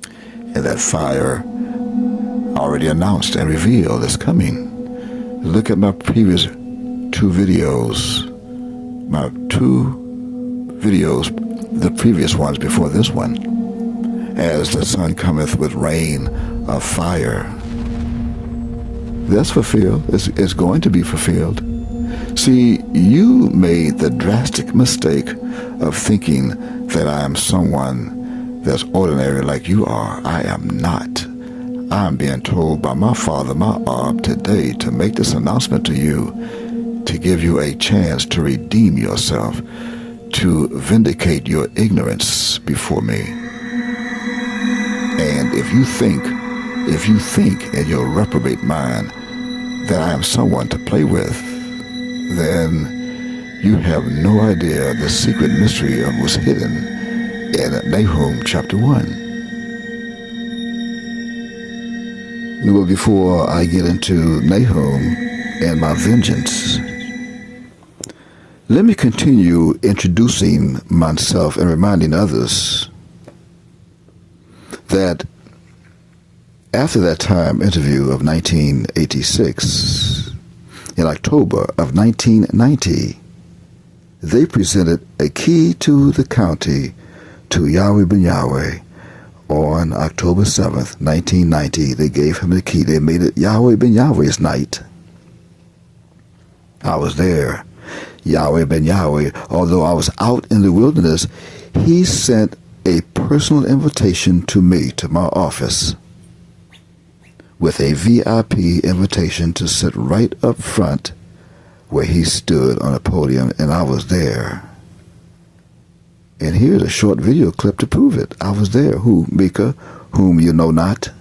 And that fire already announced and revealed is coming. Look at my previous two videos, the previous ones before this one, as the sun cometh with rain of fire. That's fulfilled. It's going to be fulfilled. See, you made the drastic mistake of thinking that I am someone that's ordinary like you are. I am not. I'm being told by my Father, my Ab, today to make this announcement to you, to give you a chance to redeem yourself, to vindicate your ignorance before me. And if you think in your reprobate mind that I am someone to play with, then you have no idea the secret mystery of what's hidden in Nahum chapter 1. But before I get into Nahum and my vengeance, let me continue introducing myself and reminding others that after that time interview of 1986, in October of 1990, they presented a key to the county to Yahweh ben Yahweh. On October 7th, 1990, they gave him the key. They made it Yahweh ben Yahweh's night. I was there. Yahweh ben Yahweh, although I was out in the wilderness, he sent a personal invitation to me, to my office, with a VIP invitation to sit right up front where he stood on a podium, and I was there. And here's a short video clip to prove it. I was there. Who? Micah, whom you know not.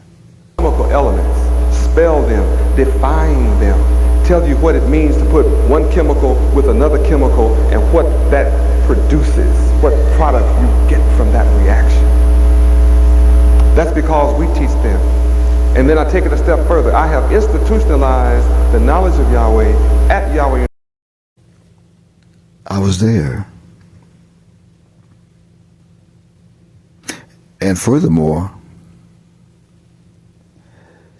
Chemical elements, spell them, define them, tell you what it means to put one chemical with another chemical and what that produces, what product you get from that reaction. That's because we teach them. And then I take it a step further. I have institutionalized the knowledge of Yahweh at Yahweh. I was there. And furthermore,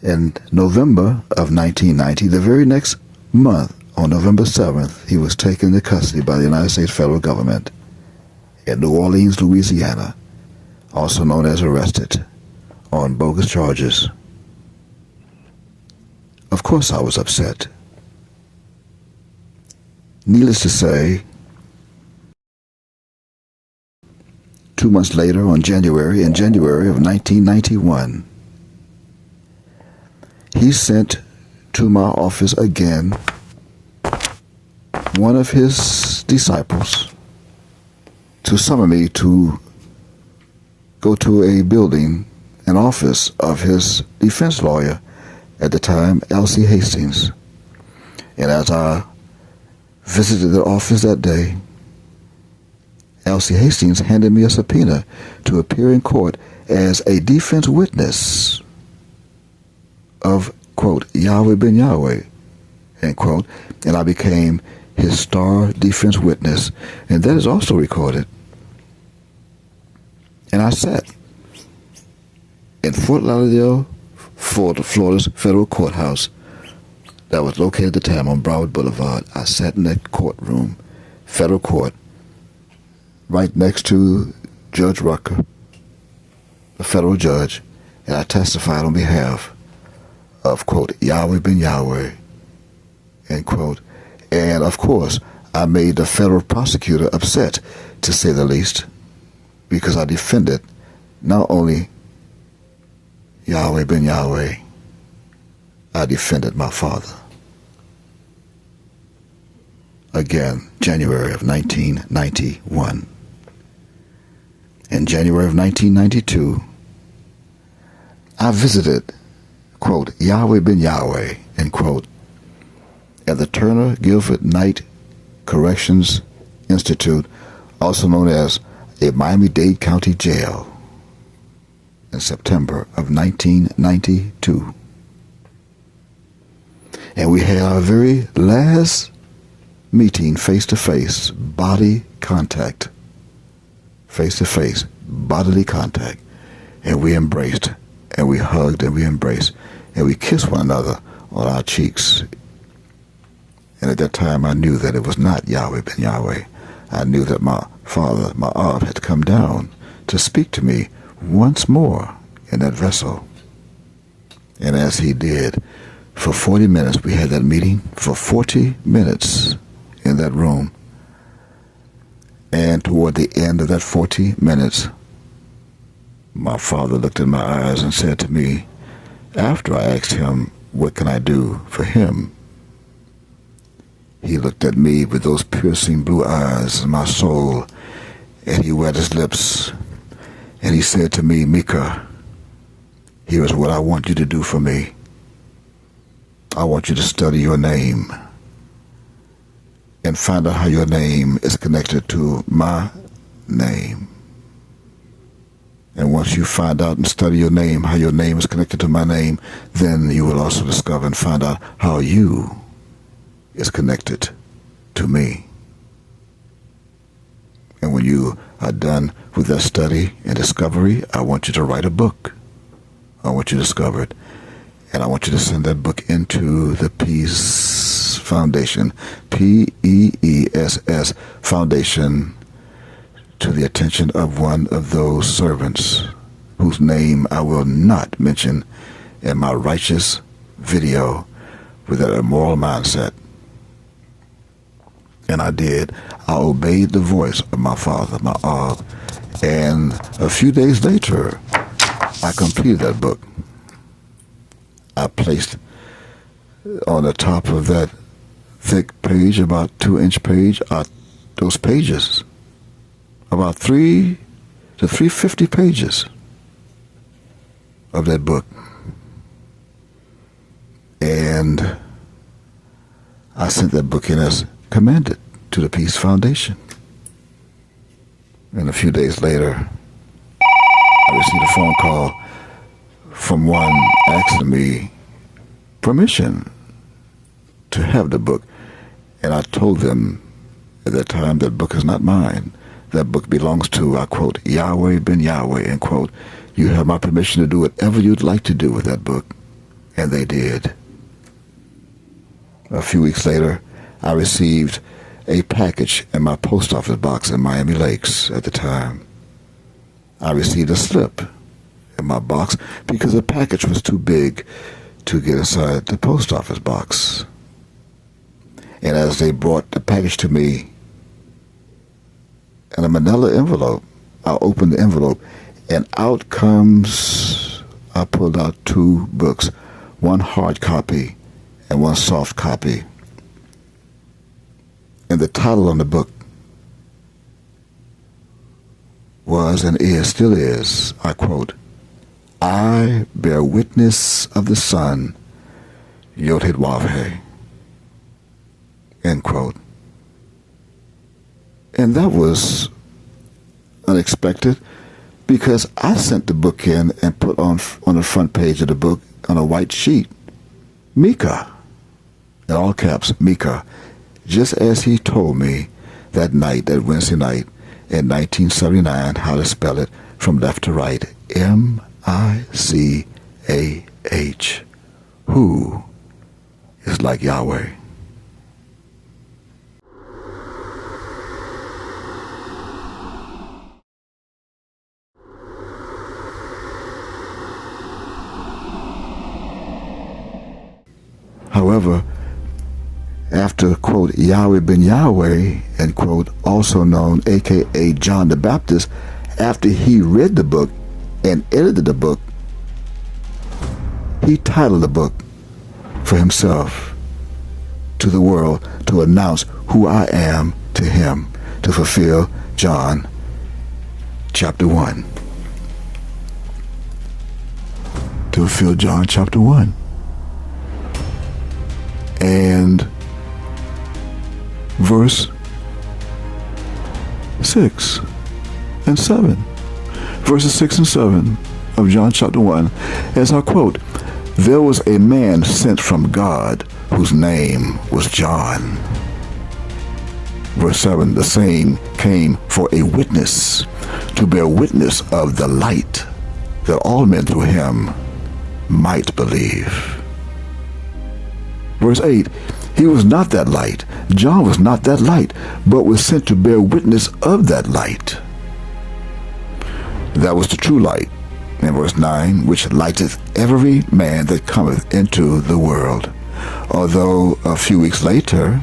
in November of 1990, the very next month, on November 7th, he was taken into custody by the United States federal government in New Orleans, Louisiana, also known as arrested, on bogus charges. Of course I was upset. Needless to say, 2 months later, in January of 1991, he sent to my office again one of his disciples to summon me to go to a building, an office of his defense lawyer at the time, L.C. Hastings. And as I visited the office that day, L.C. Hastings handed me a subpoena to appear in court as a defense witness of, quote, Yahweh ben Yahweh, end quote, and I became his star defense witness, and that is also recorded. And I sat in Fort Lauderdale, Florida's federal courthouse that was located at the time on Broward Boulevard. I sat in that courtroom, federal court, right next to Judge Rucker, the federal judge, and I testified on behalf of, quote, Yahweh ben Yahweh, end quote. And, of course, I made the federal prosecutor upset, to say the least, because I defended not only Yahweh ben Yahweh, I defended my father. Again, January of 1991. In January of 1992, I visited, quote, Yahweh ben Yahweh, end quote, at the Turner Guilford Knight Corrections Institute, also known as a Miami-Dade County jail, in September of 1992. And we had our very last meeting face-to-face, body contact, face-to-face, bodily contact, and we embraced, and we hugged, and we embraced, and we kissed one another on our cheeks. And at that time, I knew that it was not Yahweh ben Yahweh. I knew that my father, my Ab, had come down to speak to me once more in that vessel. And as he did, for 40 minutes, we had that meeting for 40 minutes in that room. And toward the end of that 40 minutes, my father looked in my eyes and said to me, after I asked him, what can I do for him? He looked at me with those piercing blue eyes in my soul, and he wet his lips, and he said to me, Micah, here's what I want you to do for me. I want you to study your name and find out how your name is connected to my name. And once you find out and study your name, how your name is connected to my name, then you will also discover and find out how you is connected to me. And when you are done with that study and discovery, I want you to write a book. I want you to discover it. And I want you to send that book into the Peace Foundation, P-E-E-S-S Foundation, to the attention of one of those servants whose name I will not mention in my righteous video with that immoral mindset. And I did. I obeyed the voice of my father, my Ab. And a few days later, I completed that book. I placed on the top of that thick page, about 2-inch page, those pages, about 3 to 350 pages of that book. And I sent that book in as commanded to the Peace Foundation. And a few days later, I received a phone call from one asking me permission to have the book. And I told them at that time, that book is not mine. That book belongs to, I quote, Yahweh ben Yahweh, end quote. You have my permission to do whatever you'd like to do with that book. And they did. A few weeks later, I received a package in my post office box in Miami Lakes at the time. I received a slip in my box because the package was too big to get inside the post office box. And as they brought the package to me in a manila envelope, I opened the envelope, and out comes, I pulled out 2 books. one hard copy and one soft copy. And the title on the book was and is, still is, I quote, I bear witness of the Son, Yod-Heh-Wav-Heh, end quote. And that was unexpected because I sent the book in and put on the front page of the book on a white sheet, Micah, in all caps, Micah, just as he told me that night, that Wednesday night in 1979, how to spell it from left to right, M-I-C-A-H, who is like Yahweh. However, after, quote, Yahweh ben Yahweh, end quote, also known, a.k.a. John the Baptist, after he read the book and edited the book, he titled the book for himself to the world to announce who I am to him, to fulfill John chapter 1. To fulfill John chapter 1. And verse 6 and 7. Verses 6 and 7 of John chapter 1, as I quote, there was a man sent from God whose name was John. Verse 7, the same came for a witness, to bear witness of the light, that all men through him might believe. Verse 8, he was not that light. John was not that light, but was sent to bear witness of that light. That was the true light. In verse 9, which lighteth every man that cometh into the world. Although a few weeks later,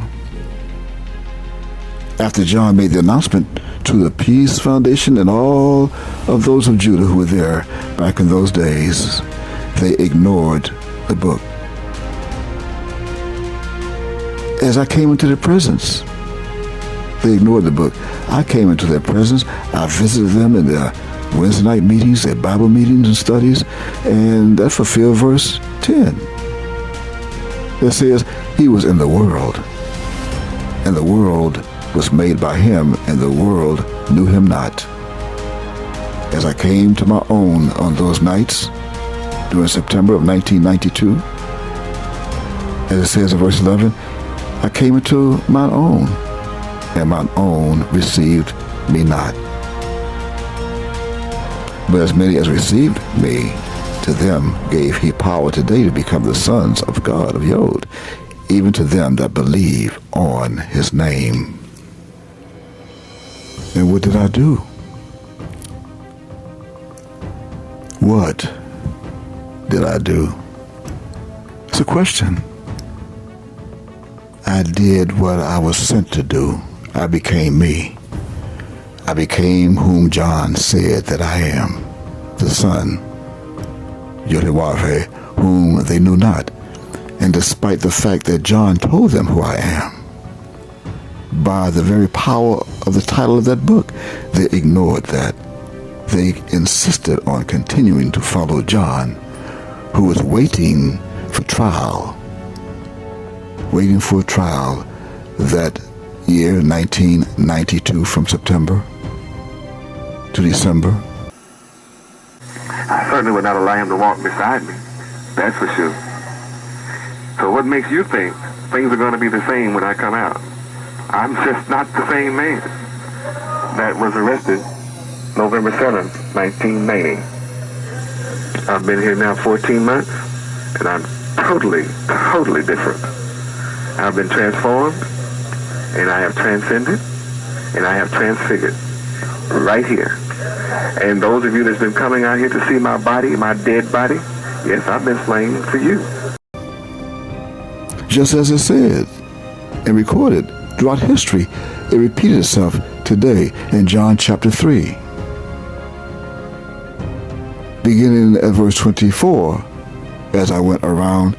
after John made the announcement to the Peace Foundation and all of those of Judah who were there back in those days, they ignored the book. As I came into their presence, they ignored the book. I came into their presence. I visited them in their Wednesday night meetings, their Bible meetings and studies, and that fulfilled verse 10. It says, he was in the world, and the world was made by him, and the world knew him not. As I came to my own on those nights during September of 1992, as it says in verse 11, I came into mine own, and mine own received me not. But as many as received me, to them gave he power today to become the sons of God, of Yod, even to them that believe on his name. And what did I do? What did I do? It's a question. I did what I was sent to do. I became me. I became whom John said that I am, the Son, Yod-Heh-Wav-Heh, whom they knew not. And despite the fact that John told them who I am, by the very power of the title of that book, they ignored that. They insisted on continuing to follow John, who was waiting for trial, that year, 1992, from September to December. I certainly would not allow him to walk beside me. That's for sure. So what makes you think things are going to be the same when I come out? I'm just not the same man that was arrested November 7th, 1990. I've been here now 14 months, and I'm totally different. I've been transformed, and I have transcended, and I have transfigured right here. And those of you that's been coming out here to see my body, my dead body, yes, I've been slain for you. Just as it said and recorded throughout history, it repeated itself today in John chapter 3. Beginning at verse 24, as I went around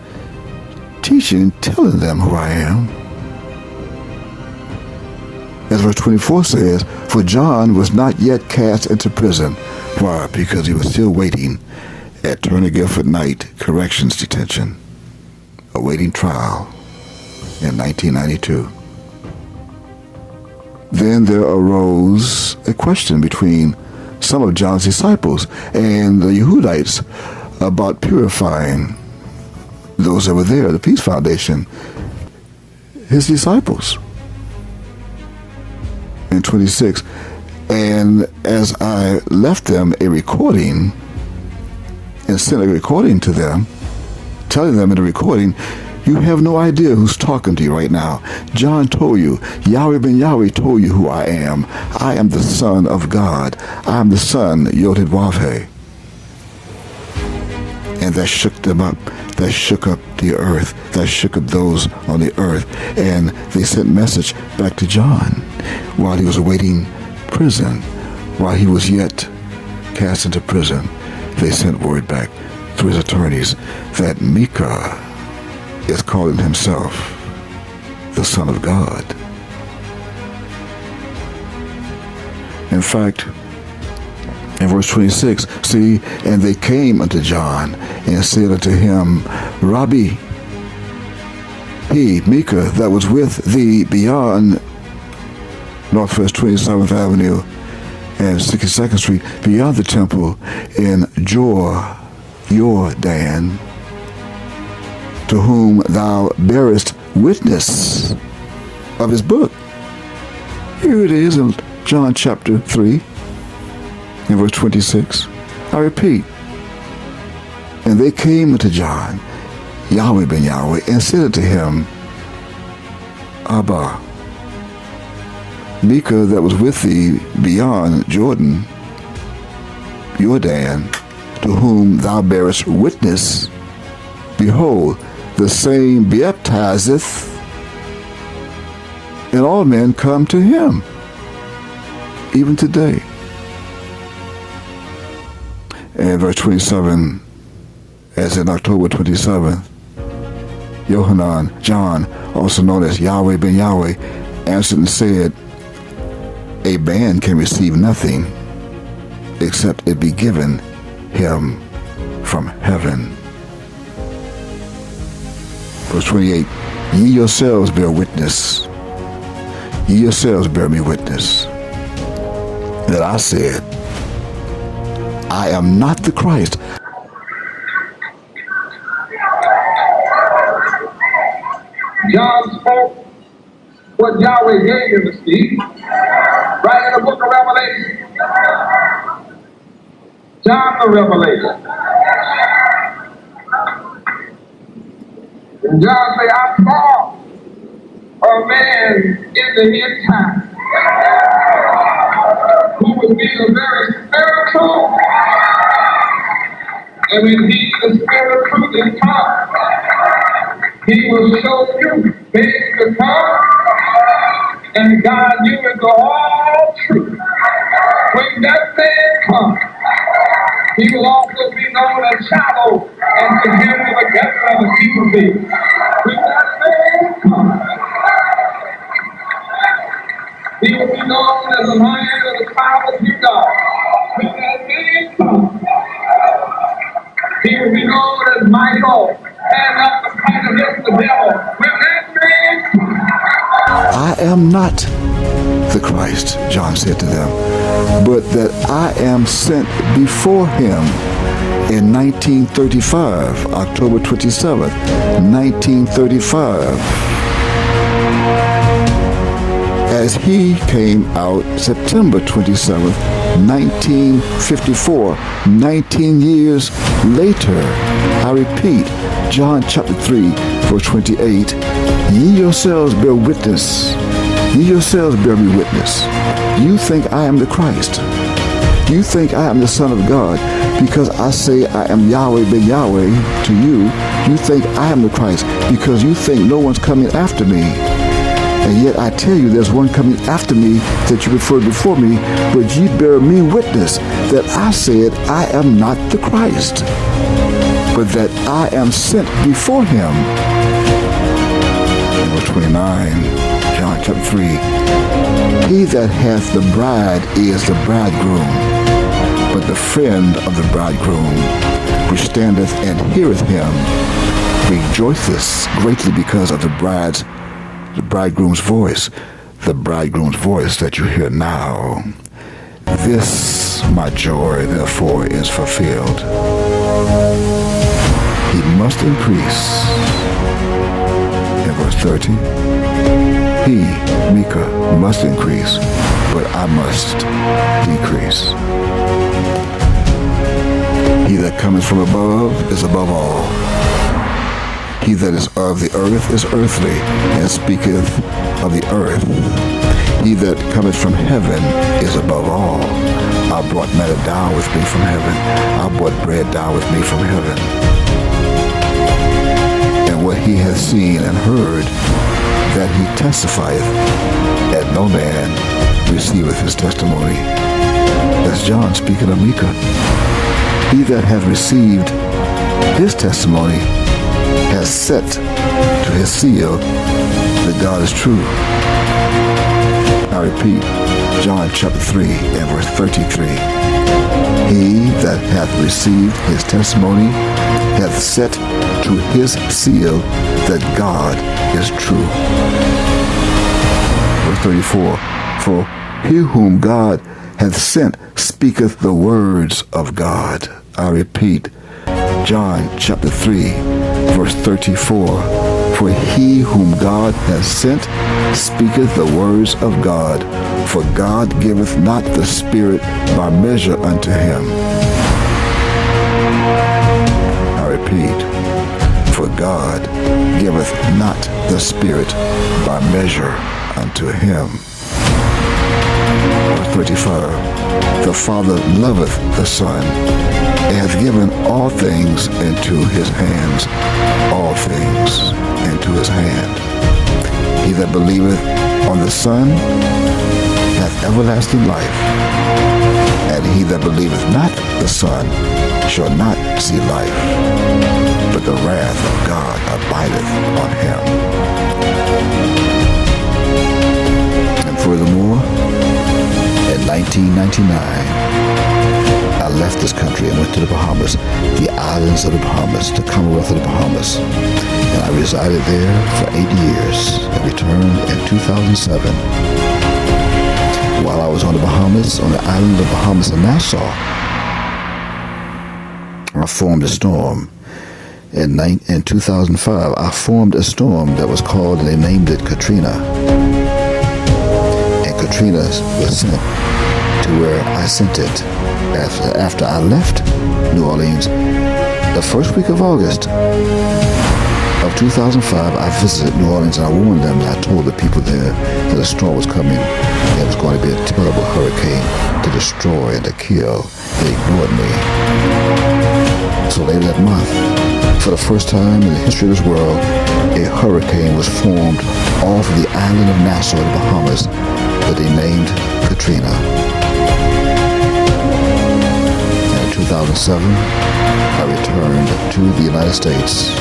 teaching, telling them who I am. As verse 24 says, for John was not yet cast into prison. Why? Because he was still waiting at Turner Guilford Night Corrections Detention, awaiting trial in 1992. Then there arose a question between some of John's disciples and the Yehudites about purifying those that were there, the Peace Foundation, his disciples. In 26, and as I left them a recording and sent a recording to them, telling them in the recording, you have no idea who's talking to you right now. John told you, Yahweh ben Yahweh told you who I am. I am the Son of God. I am the Son, Yod-Heh-Wav-Heh. And that shook them up. That shook up the earth. That shook up those on the earth. And they sent message back to John while he was awaiting prison, while he was yet cast into prison. They sent word back through his attorneys that Micah is calling himself the Son of God. In fact, in verse 26, see, and they came unto John and said unto him, Rabbi, he, Micah, that was with thee beyond Northwest 27th Avenue and 62nd Street, beyond the temple in Jordan, to whom thou bearest witness of his book. Here it is in John chapter 3, in verse 26. I repeat, and they came unto John, Yahweh ben Yahweh, and said unto him, Abba, Micah that was with thee beyond Jordan, to whom thou bearest witness, behold, the same baptizeth, and all men come to him, even today. And verse 27, as in October 27th, Yohanan, John, also known as Yahweh ben Yahweh, answered and said, a man can receive nothing except it be given him from heaven. Verse 28, ye yourselves bear witness, ye yourselves bear me witness, that I said, I am not the Christ. John spoke what Yahweh gave him to speak, right in the book of Revelation. John the Revelator. And John said, I saw a man in the end time who was being very spiritual, and indeed the spirit of truth is come. He will show you things to come and guide you into all truth. When that man comes, he will also be known as Shallow and to him the begetting of the people be. When that man comes, he will be known as the Lion of the tribe of Judah. When that man comes, he will be known as Michael, and up the fight against the devil. When that man comes, I am not the Christ, John said to them, but that I am sent before him in 1935, October 27th, 1935. As he came out September 27th, 1954, 19 years later. I repeat, John chapter 3, verse 28, ye yourselves bear witness, ye yourselves bear me witness. You think I am the Christ. You think I am the Son of God because I say I am Yahweh ben Yahweh to you. You think I am the Christ because you think no one's coming after me. And yet I tell you there's one coming after me that you preferred before me, but ye bear me witness that I said I am not the Christ. but that I am sent before him. Verse 29, John chapter 3. He that hath the bride is the bridegroom, but the friend of the bridegroom, which standeth and heareth him, rejoiceth greatly because of the bridegroom's voice, the bridegroom's voice that you hear now. This, my joy, therefore, is fulfilled. He must increase. In verse 30, he, Micah, must increase, but I must decrease. He that cometh from above is above all. He that is of the earth is earthly, and speaketh of the earth. He that cometh from heaven is above all. I brought manna down with me from heaven. I brought bread down with me from heaven. And what he hath seen and heard, that he testifieth, and no man receiveth his testimony. That's John speaking of Micah. He that hath received his testimony has set to his seal that God is true. I repeat, John chapter 3 and verse 33. He that hath received his testimony hath set to his seal that God is true. Verse 34. For he whom God hath sent speaketh the words of God. I repeat, John chapter 3, verse 34. For he whom God hath sent speaketh the words of God, for God giveth not the Spirit by measure unto him. I repeat, for God giveth not the Spirit by measure unto him. Verse 35. The Father loveth the Son, and hath given all things into his hands, all things into his hand. He that believeth on the Son hath everlasting life, and he that believeth not the Son shall not see life, but the wrath of God abideth on him. And furthermore, in 1999, I left this country and went to the Bahamas, the islands of the Bahamas, the Commonwealth of the Bahamas. And I resided there for 8 years and returned in 2007. While I was on the Bahamas, on the island of the Bahamas in Nassau, I formed a storm. In 2005, I formed a storm that was called, and they named it Katrina. And Katrina was sent to where I sent it. After I left New Orleans, the first week of August of 2005, I visited New Orleans and I warned them, and I told the people there that a storm was coming. It was going to be a terrible hurricane to destroy and to kill. They ignored me. So later that month, for the first time in the history of this world, a hurricane was formed off the island of Nassau in the Bahamas that they named Katrina. 2007, I returned to the United States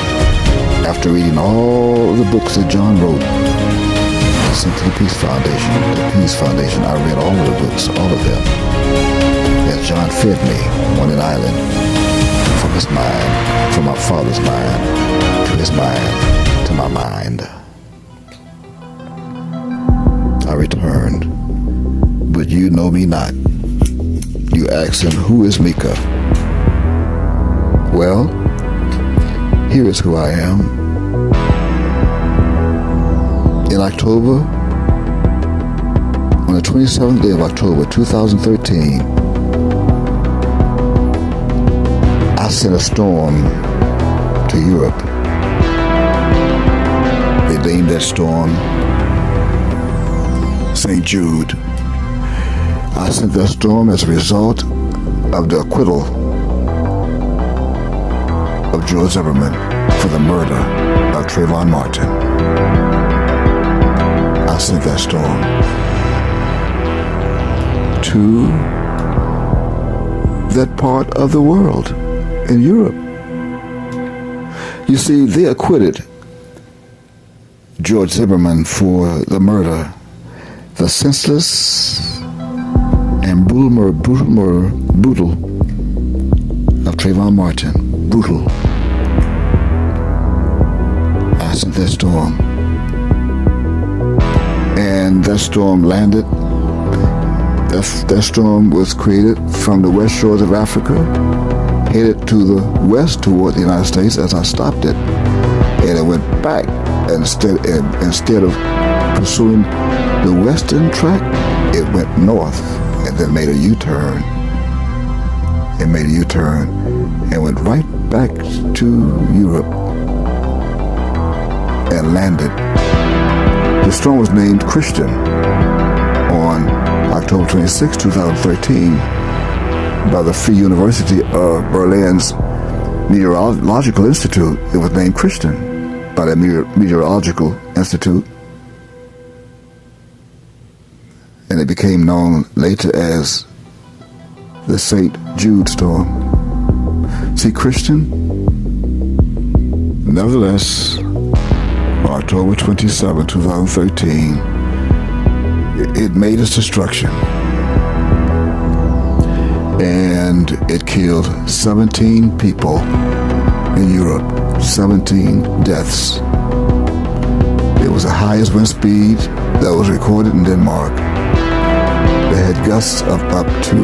after reading all the books that John wrote and sent to the Peace Foundation. The Peace Foundation, I read all of the books, all of them, as John fed me on an island from his mind, from my father's mind to his mind to my mind. I returned, but you know me not. You ask him, who is Micah? Well, here is who I am. In October, on the 27th day of October 2013, I sent a storm to Europe. They named that storm St. Jude. I sent that storm as a result of the acquittal of George Zimmerman for the murder of Trayvon Martin. I sent that storm to that part of the world in Europe. You see, they acquitted George Zimmerman for the murder, the senseless and brutal of Trayvon Martin. Brutal. I sent that storm. And that storm landed. That storm was created from the west shores of Africa, headed to the west toward the United States as I stopped it. And it went back. And instead of pursuing the western track, it went north and then made a U-turn. It made a U-turn and went right back to Europe and landed. The storm was named Christian on October 26, 2013 by the Free University of Berlin's Meteorological Institute. It was named Christian by the Meteorological Institute, and it became known later as the St. Jude storm. See, Christian, nevertheless, on October 27, 2013, it made its destruction, and it killed 17 people in Europe. 17 deaths. It was the highest wind speed that was recorded in Denmark. They had gusts of up to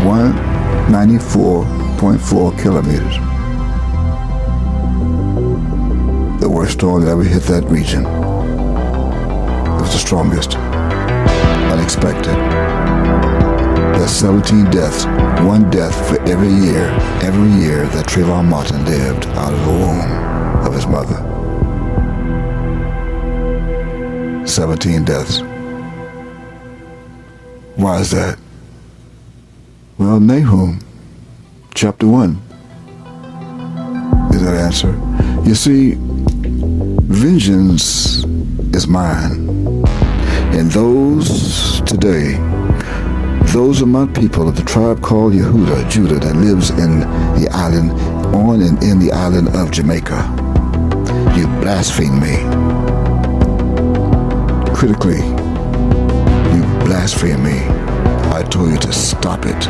194.4 kilometers. The worst storm that ever hit that region. It was the strongest. Unexpected. There's 17 deaths, one death for every year that Trayvon Martin lived out of the womb of his mother. 17 deaths. Why is that? Well, Nahum, chapter 1, is that answer. You see, vengeance is mine, and those today, those are my people of the tribe called Yehuda, Judah, that lives in the island, on and in the island of Jamaica. You blaspheme me. Critically, you blaspheme me. I told you to stop it,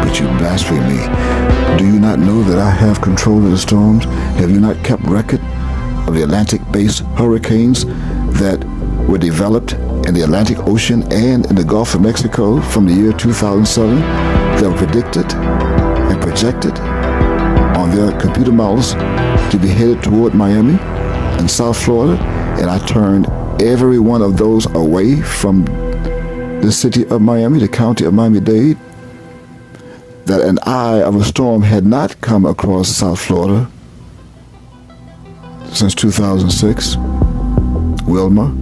but you blaspheme me. Do you not know that I have control of the storms? Have you not kept record of the Atlantic-based hurricanes that were developed in the Atlantic Ocean and in the Gulf of Mexico from the year 2007 that were predicted and projected on their computer models to be headed toward Miami and South Florida? And I turned every one of those away from the city of Miami, the county of Miami-Dade, that an eye of a storm had not come across South Florida since 2006. Wilma.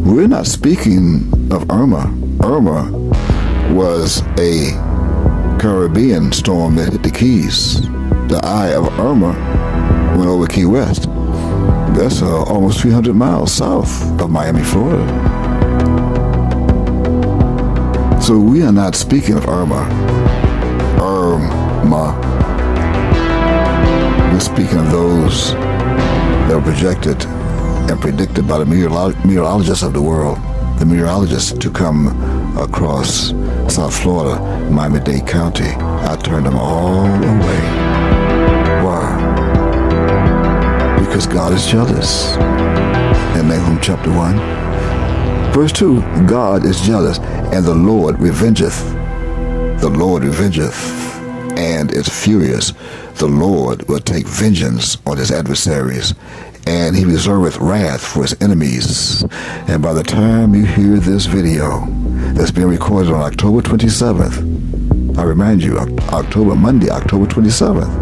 We're not speaking of Irma. Irma was a Caribbean storm that hit the Keys. The eye of Irma went over Key West. That's almost 300 miles south of Miami, Florida. So we are not speaking of Irma. We're speaking of those that were projected and predicted by the meteorologists of the world, the meteorologists to come across South Florida, Miami-Dade County. I turned them all away. Why? Because God is jealous. In Nahum chapter 1, verse 2, God is jealous, and the Lord revengeth. The Lord revengeth, and is furious. The Lord will take vengeance on his adversaries, and he reserveth wrath for his enemies. And by the time you hear this video that's being recorded on October 27th, I remind you, Monday, October 27th,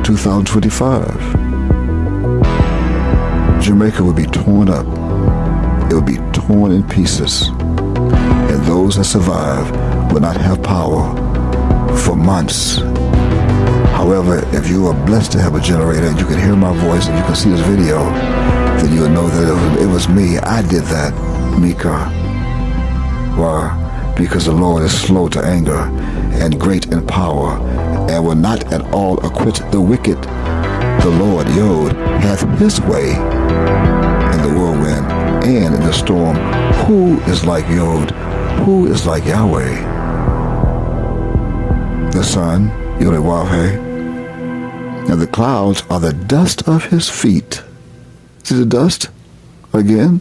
2025, Jamaica will be torn up. It will be torn in pieces. And those that survive will not have power for months. However, if you are blessed to have a generator and you can hear my voice and you can see this video, then you'll know that it was me. I did that, Micah. Why? Because the Lord is slow to anger and great in power and will not at all acquit the wicked. The Lord, Yod, hath his way in the whirlwind and in the storm. Who is like Yod? Who is like Yahweh? The sun, Yod-Wah-He, and the clouds are the dust of his feet. See the dust? Again,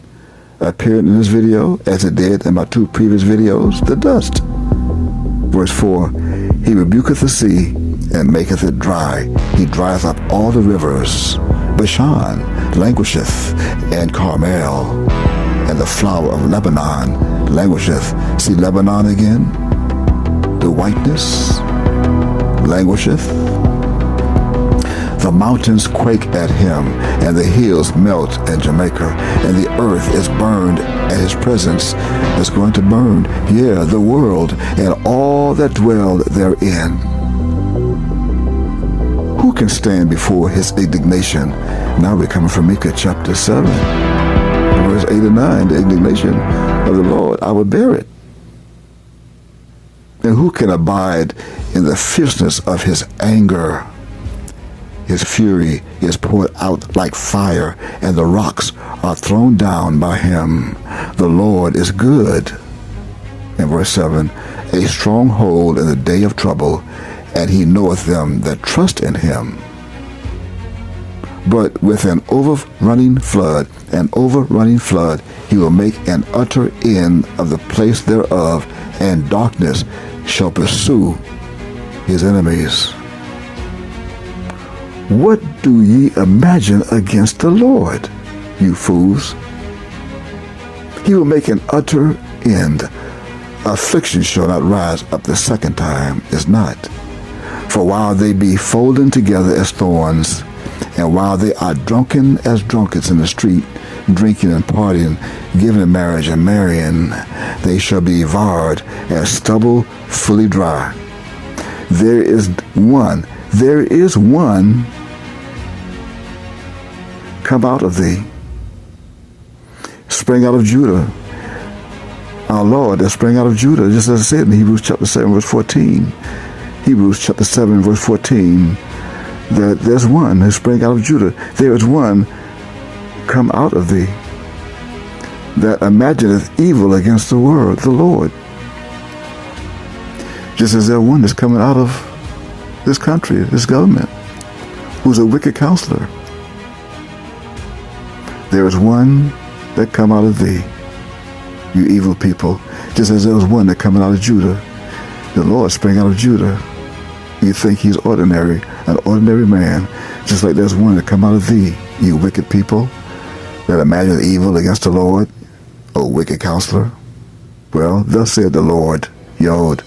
appeared in this video as it did in my two previous videos, the dust. Verse 4, he rebuketh the sea and maketh it dry. He drieth up all the rivers. Bashan languisheth, and Carmel, and the flower of Lebanon languisheth. See Lebanon again? The whiteness languisheth. The mountains quake at him, and the hills melt at Jamaica, and the earth is burned at his presence. It's going to burn, yeah, the world and all that dwell therein. Who can stand before his indignation? Now we're coming from Micah chapter 7, verse 8 and 9. The indignation of the Lord, I will bear it. And who can abide in the fierceness of his anger? His fury is poured out like fire, and the rocks are thrown down by him. The Lord is good. In verse 7, a stronghold in the day of trouble, and he knoweth them that trust in him. But with an overrunning flood, he will make an utter end of the place thereof, and darkness shall pursue his enemies. What do ye imagine against the Lord, you fools? He will make an utter end. Affliction shall not rise up the second time, is not. For while they be folded together as thorns, and while they are drunken as drunkards in the street, drinking and partying, giving in marriage and marrying, they shall be devoured as stubble fully dry. There is one come out of thee, spring out of Judah. Our Lord that sprang out of Judah, just as I said in Hebrews chapter 7, verse 14. Hebrews chapter 7, verse 14, that there's one who sprang out of Judah. There is one come out of thee that imagineth evil against the word, the Lord. Just as there's one that's coming out of this country, this government, who's a wicked counselor. There is one that come out of thee, you evil people, just as there was one that coming out of Judah. The Lord sprang out of Judah. You think he's ordinary, an ordinary man, just like there's one that come out of thee, you wicked people that imagine evil against the Lord, O wicked counselor. Well, thus said the Lord, Yod,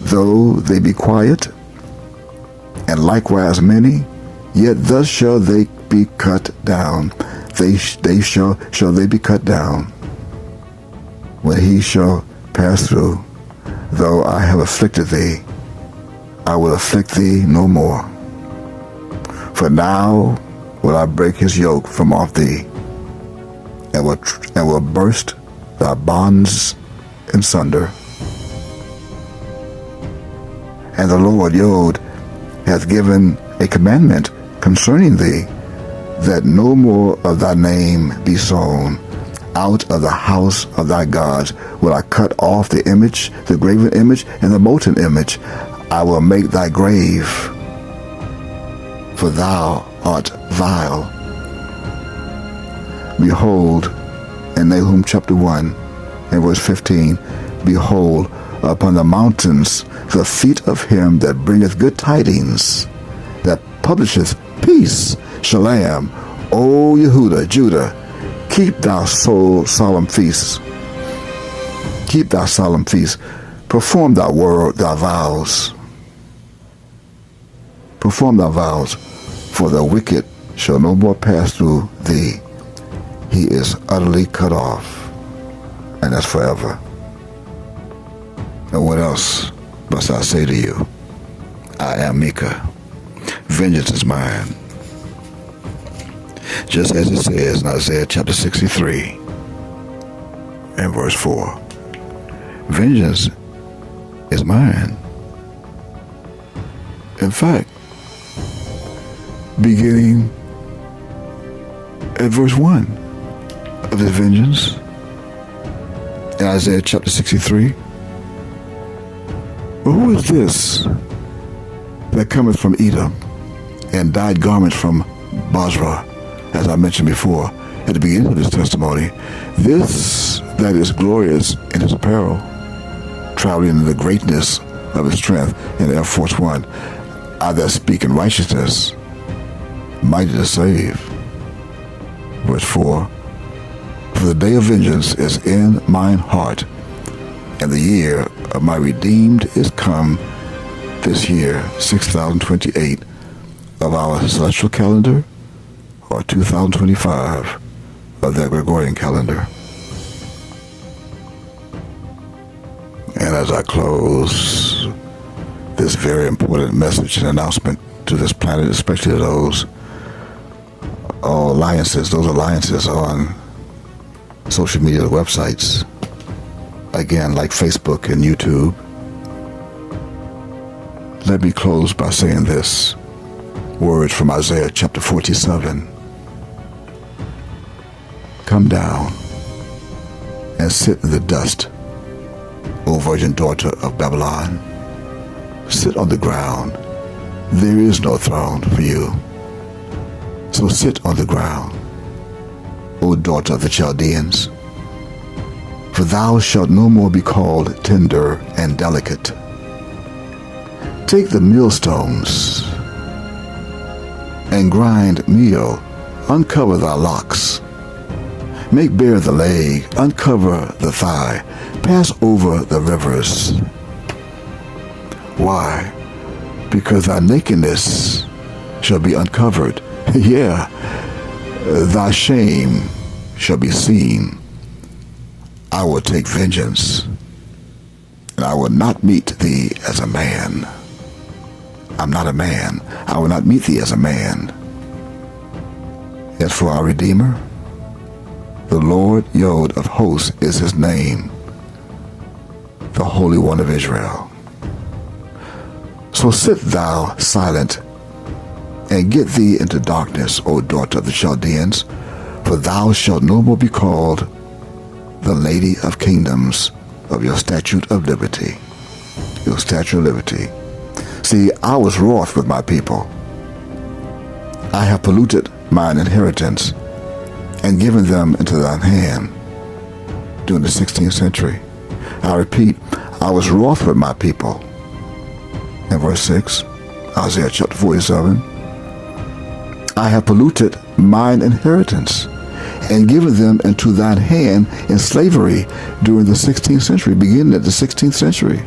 though they be quiet, and likewise many, yet thus shall they be cut down. They shall they be cut down. When he shall pass through, though I have afflicted thee, I will afflict thee no more. For now will I break his yoke from off thee, and will burst thy bonds in sunder. And the Lord Yod hath given a commandment concerning thee, that no more of thy name be sown. Out of the house of thy gods will I cut off the image, the graven image, and the molten image. I will make thy grave, for thou art vile. Behold, in Nahum chapter 1 and verse 15, behold, upon the mountains the feet of him that bringeth good tidings, that publisheth peace, Shalom. O Yehuda, Judah, keep thy solemn feasts. Keep thy solemn feasts. Perform thy word, thy vows. Perform thy vows, for the wicked shall no more pass through thee. He is utterly cut off, and that's forever. And what else must I say to you? I am Micah. Vengeance is mine. Just as it says in Isaiah chapter 63 and verse 4. Vengeance is mine. In fact, beginning at verse 1 of his vengeance in Isaiah chapter 63. Well, who is this that cometh from Edom and dyed garments from Basra, as I mentioned before at the beginning of this testimony? This that is glorious in his apparel, traveling in the greatness of his strength in Air Force One, I that speak in righteousness, mighty to save. Verse 4, for the day of vengeance is in mine heart, and the year of my redeemed is come, this year, 6028 of our celestial calendar, or 2025 of their Gregorian calendar. And as I close this very important message and announcement to this planet, especially to those alliances on social media websites, again, like Facebook and YouTube, let me close by saying this. Words from Isaiah chapter 47. Come down and sit in the dust, O virgin daughter of Babylon. Sit on the ground. There is no throne for you. So sit on the ground, O daughter of the Chaldeans. For thou shalt no more be called tender and delicate. Take the millstones and grind meal, uncover thy locks. Make bare the leg, uncover the thigh, pass over the rivers. Why? Because thy nakedness shall be uncovered. Yeah, thy shame shall be seen. I will take vengeance, and I will not meet thee as a man. I'm not a man. I will not meet thee as a man. As for our Redeemer, the Lord Yod of hosts is his name, the Holy One of Israel. So sit thou silent, and get thee into darkness, O daughter of the Chaldeans, for thou shalt no more be called the Lady of Kingdoms of your statute of liberty. Your statute of liberty. See, I was wroth with my people. I have polluted mine inheritance and given them into thine hand during the 16th century. I repeat, I was wroth with my people. In verse 6, Isaiah chapter 47, I have polluted mine inheritance and given them into thine hand in slavery during the 16th century, beginning at the 16th century,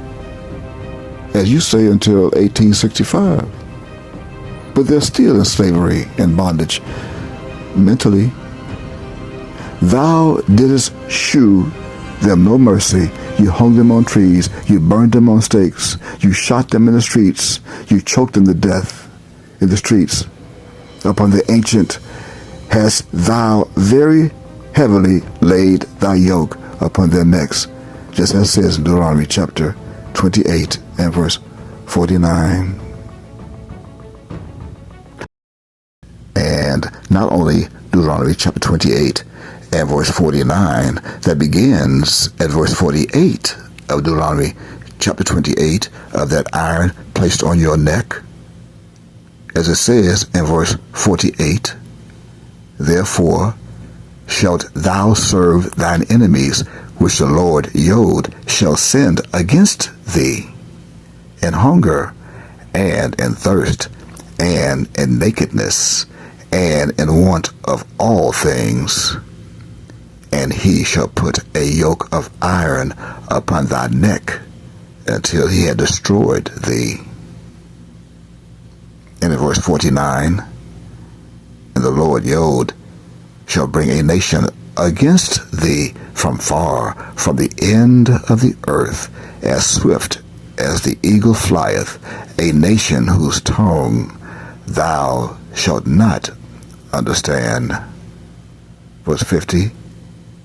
as you say, until 1865. But they're still in slavery and bondage mentally. Thou didst shew them no mercy. You hung them on trees. You burned them on stakes. You shot them in the streets. You choked them to death in the streets. Upon the ancient hast thou very heavily laid thy yoke upon their necks, just as it says in Deuteronomy chapter 28 and verse 49. And not only Deuteronomy chapter 28 and verse 49, that begins at verse 48 of Deuteronomy chapter 28, of that iron placed on your neck, as it says in verse 48, therefore shalt thou serve thine enemies, which the Lord Yod shall send against thee, in hunger, and in thirst, and in nakedness, and in want of all things. And he shall put a yoke of iron upon thy neck until he had destroyed thee. And in verse 49, and the Lord Yod shall bring a nation against thee from far, from the end of the earth, as swift as the eagle flieth, a nation whose tongue thou shalt not understand. Verse 50,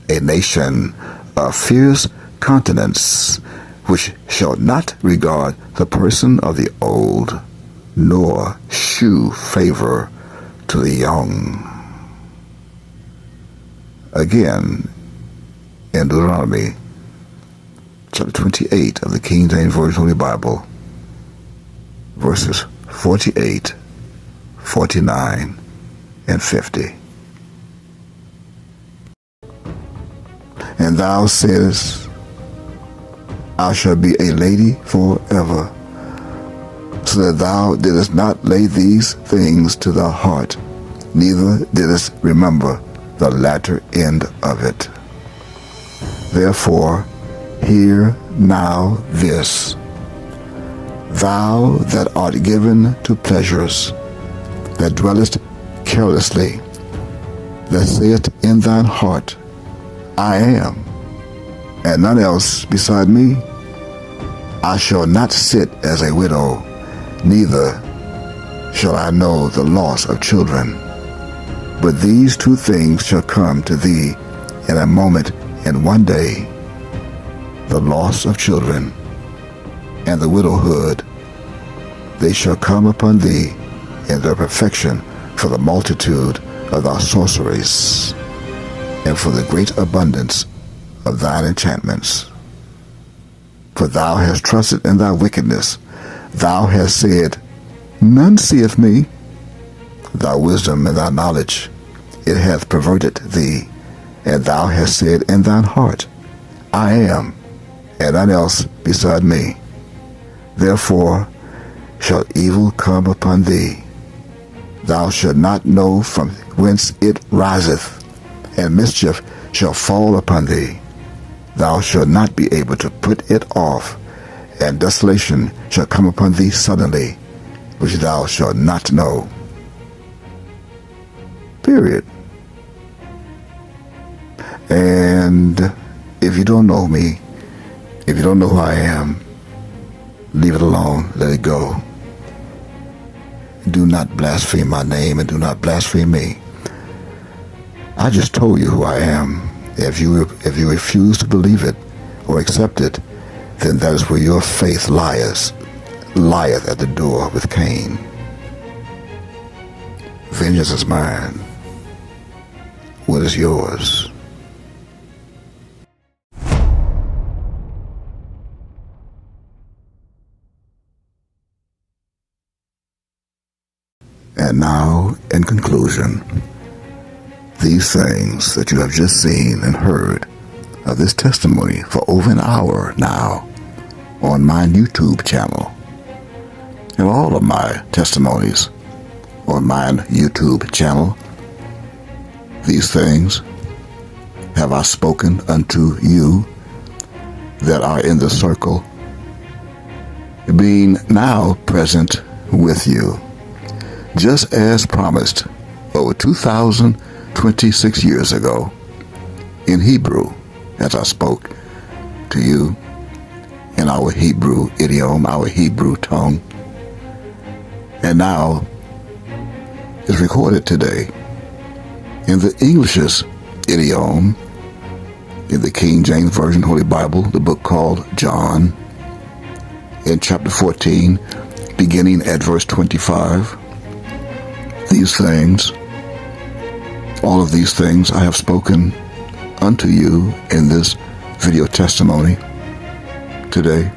a nation of fierce countenance, which shall not regard the person of the old, nor shew favor to the young. Again, in Deuteronomy chapter 28 of the King James Version Holy Bible, verses 48, 49, and 50. And thou saidest, I shall be a lady forever, so that thou didst not lay these things to thy heart, neither didst remember the latter end of it. Therefore, hear now this, thou that art given to pleasures, that dwellest carelessly, that sayest in thine heart, I am, and none else beside me. I shall not sit as a widow, neither shall I know the loss of children. But these two things shall come to thee in a moment, in one day, the loss of children and the widowhood. They shall come upon thee in their perfection for the multitude of thy sorceries, and for the great abundance of thine enchantments. For thou hast trusted in thy wickedness. Thou hast said, none seeth me. Thy wisdom and thy knowledge, it hath perverted thee. And thou hast said in thine heart, I am, and none else beside me. Therefore shall evil come upon thee. Thou shalt not know from whence it riseth, and mischief shall fall upon thee. Thou shalt not be able to put it off, and desolation shall come upon thee suddenly, which thou shalt not know. Period. And if you don't know me, if you don't know who I am, leave it alone, let it go. Do not blaspheme my name, and do not blaspheme me. I just told you who I am. If you refuse to believe it or accept it, then that is where your faith lieth at the door with Cain. Vengeance is mine. What is yours? And now, in conclusion, these things that you have just seen and heard of this testimony for over an hour now on my YouTube channel, and all of my testimonies on my YouTube channel, these things have I spoken unto you that are in the circle, being now present with you, just as promised over 2026 years ago in Hebrew, as I spoke to you in our Hebrew idiom, our Hebrew tongue, and now is recorded today in the English's idiom, in the King James Version Holy Bible, the book called John, in chapter 14, beginning at verse 25. These things, all of these things I have spoken unto you in this video testimony today,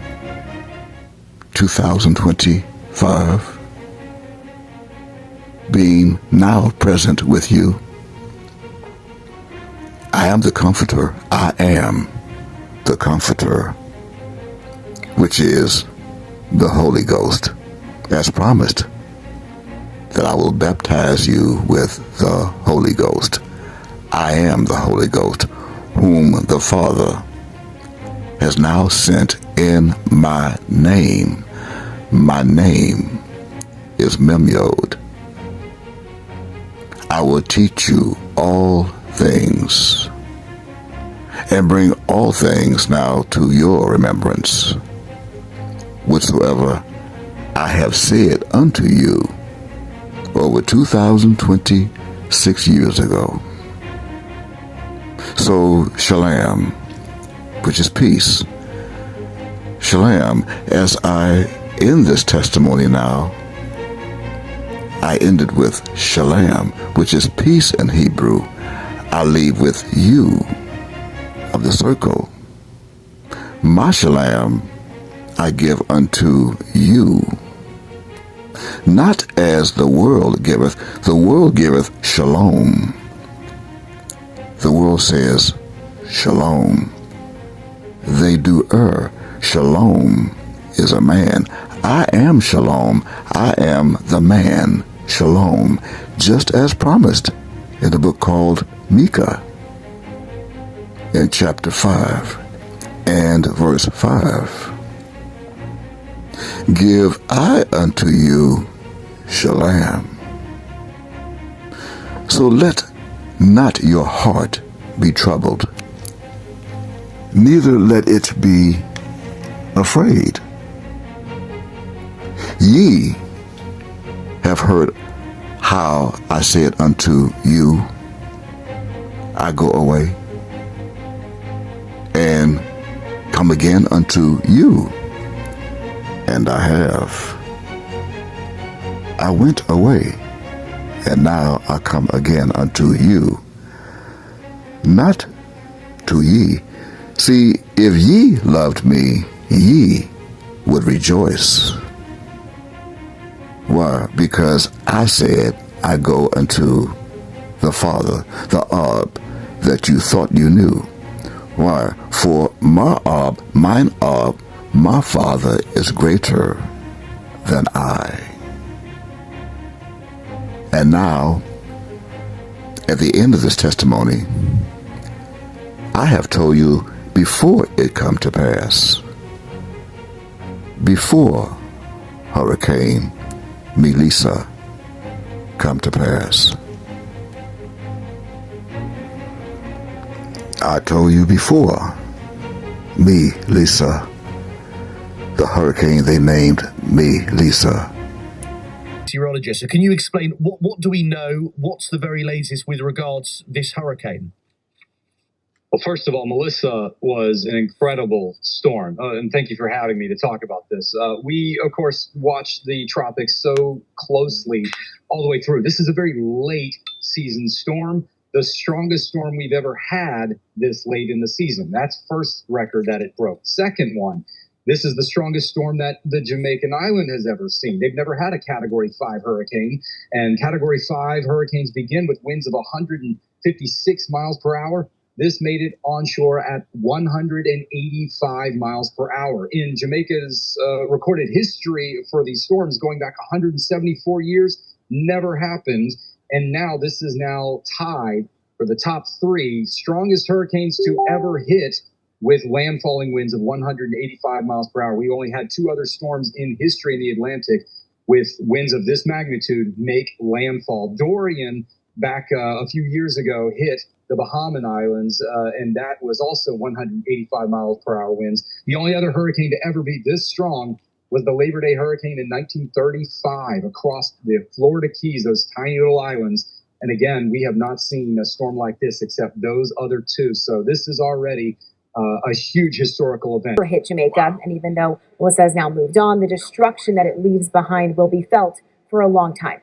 2025, being now present with you. I am the Comforter. I am the Comforter, which is the Holy Ghost, as promised, that I will baptize you with the Holy Ghost. I am the Holy Ghost, whom the Father has now sent in my name. My name is Memyod. I will teach you all things, and bring all things now to your remembrance, whatsoever I have said unto you over 2026 years ago. So shalom, which is peace. Shalom, as I end this testimony now, I ended with shalom, which is peace in Hebrew. I leave with you of the circle. My shalom I give unto you. Not as the world giveth. The world giveth shalom. The world says shalom. They do err. Shalom is a man. I am shalom. I am the man. Shalom. Just as promised in the book called Micah in chapter 5 and verse 5. Give I unto you shalom. So let not your heart be troubled, neither let it be afraid. Ye have heard how I said unto you, I go away and come again unto you. And I have. I went away, and now I come again unto you. Not to ye. See, if ye loved me, ye would rejoice. Why? Because I said, I go unto the Father, the Ab, that you thought you knew. Why? For my Ab, mine Ab, my Father is greater than I. And now, at the end of this testimony, I have told you before it come to pass, before Hurricane Melissa come to pass. I told you before Melissa, the hurricane they named Melissa. Meteorologist, so can you explain what do we know? What's the very latest with regards this hurricane? Well, first of all, Melissa was an incredible storm, and thank you for having me to talk about this. We, of course, watched the tropics so closely all the way through. This is a very late season storm, the strongest storm we've ever had this late in the season. That's first record that it broke. Second one, this is the strongest storm that the Jamaican island has ever seen. They've never had a Category 5 hurricane, and Category 5 hurricanes begin with winds of 156 miles per hour. This made it onshore at 185 miles per hour. In Jamaica's recorded history for these storms going back 174 years, never happened. And now this is now tied for the top three strongest hurricanes to ever hit, with landfalling winds of 185 miles per hour. We only had two other storms in history in the Atlantic with winds of this magnitude make landfall. Dorian, back a few years ago, hit the Bahamian Islands, and that was also 185 miles per hour winds. The only other hurricane to ever be this strong was the Labor Day hurricane in 1935 across the Florida Keys, those tiny little islands. And again, we have not seen a storm like this except those other two. So this is already a huge historical event. Hit Jamaica, and even though Melissa has now moved on, the destruction that it leaves behind will be felt for a long time.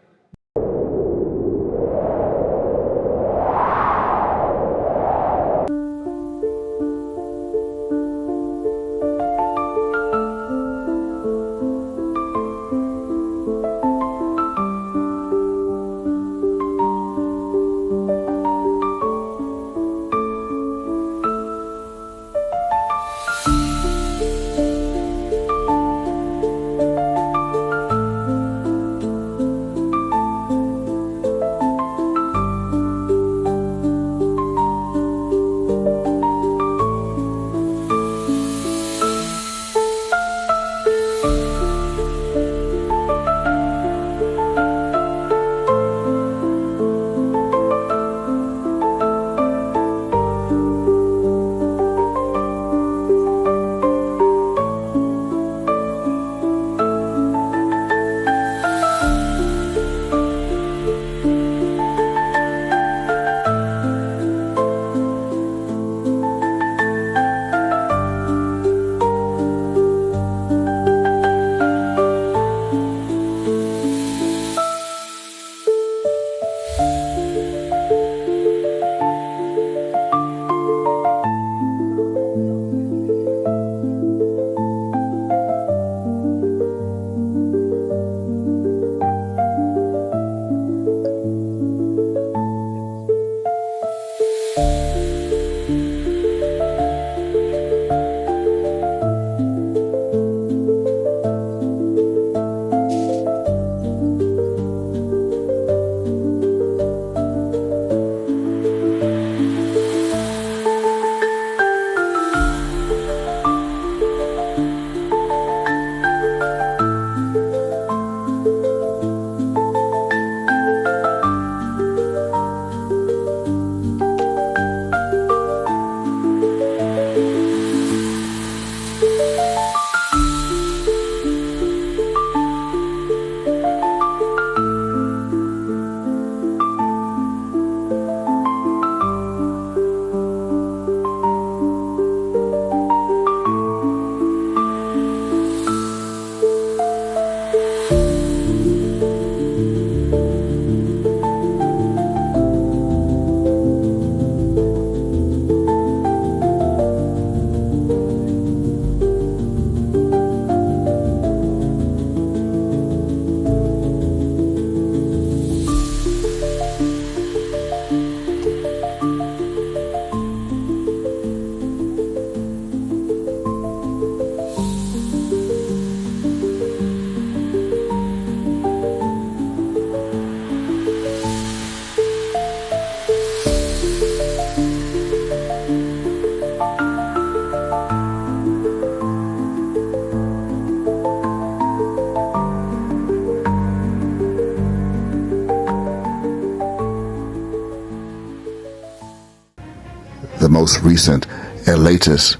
most recent and latest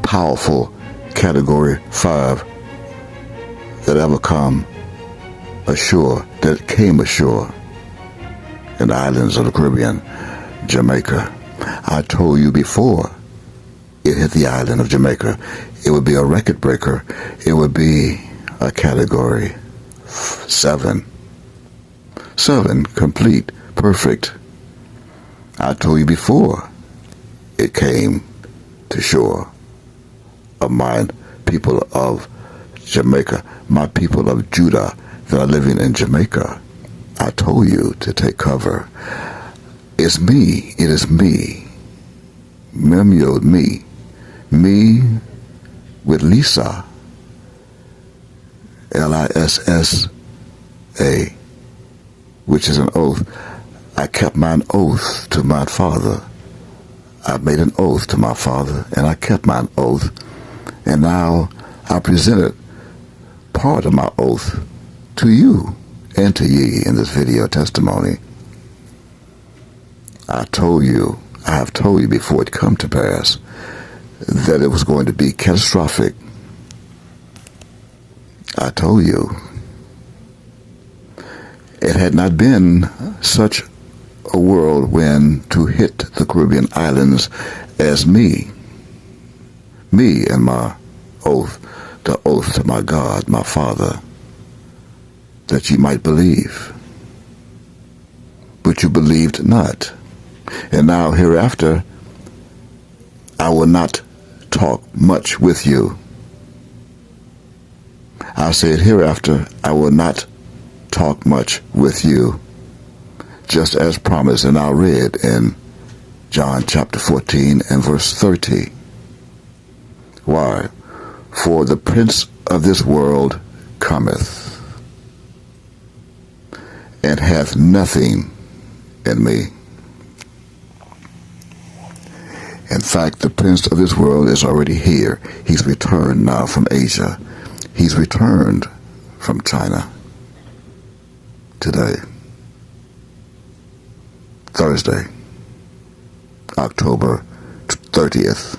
powerful Category 5 that ever came ashore in the islands of the Caribbean, Jamaica. I told you before it hit the island of Jamaica, it would be a record breaker. It would be a Category 7. 7, complete, perfect. I told you before it came to shore of my people of Jamaica, my people of Judah that are living in Jamaica. I told you to take cover. It's me. It is me. Memyod, me. Me with Lisa. Lissa, which is an oath. I kept mine oath to my father. I made an oath to my father, and I kept mine oath. And now I presented part of my oath to you and to ye in this video testimony. I have told you before it come to pass that it was going to be catastrophic. I told you. It had not been such a whirlwind to hit the Caribbean islands as me and my oath, the oath to my God, my Father, that ye might believe. But you believed not. And now hereafter, I will not talk much with you. I said hereafter, I will not talk much with you, just as promised, and I read in John chapter 14 and verse 30. Why? For the prince of this world cometh, and hath nothing in me. In fact, the prince of this world is already here. He's returned now from Asia. He's returned from China today, Thursday, October 30th,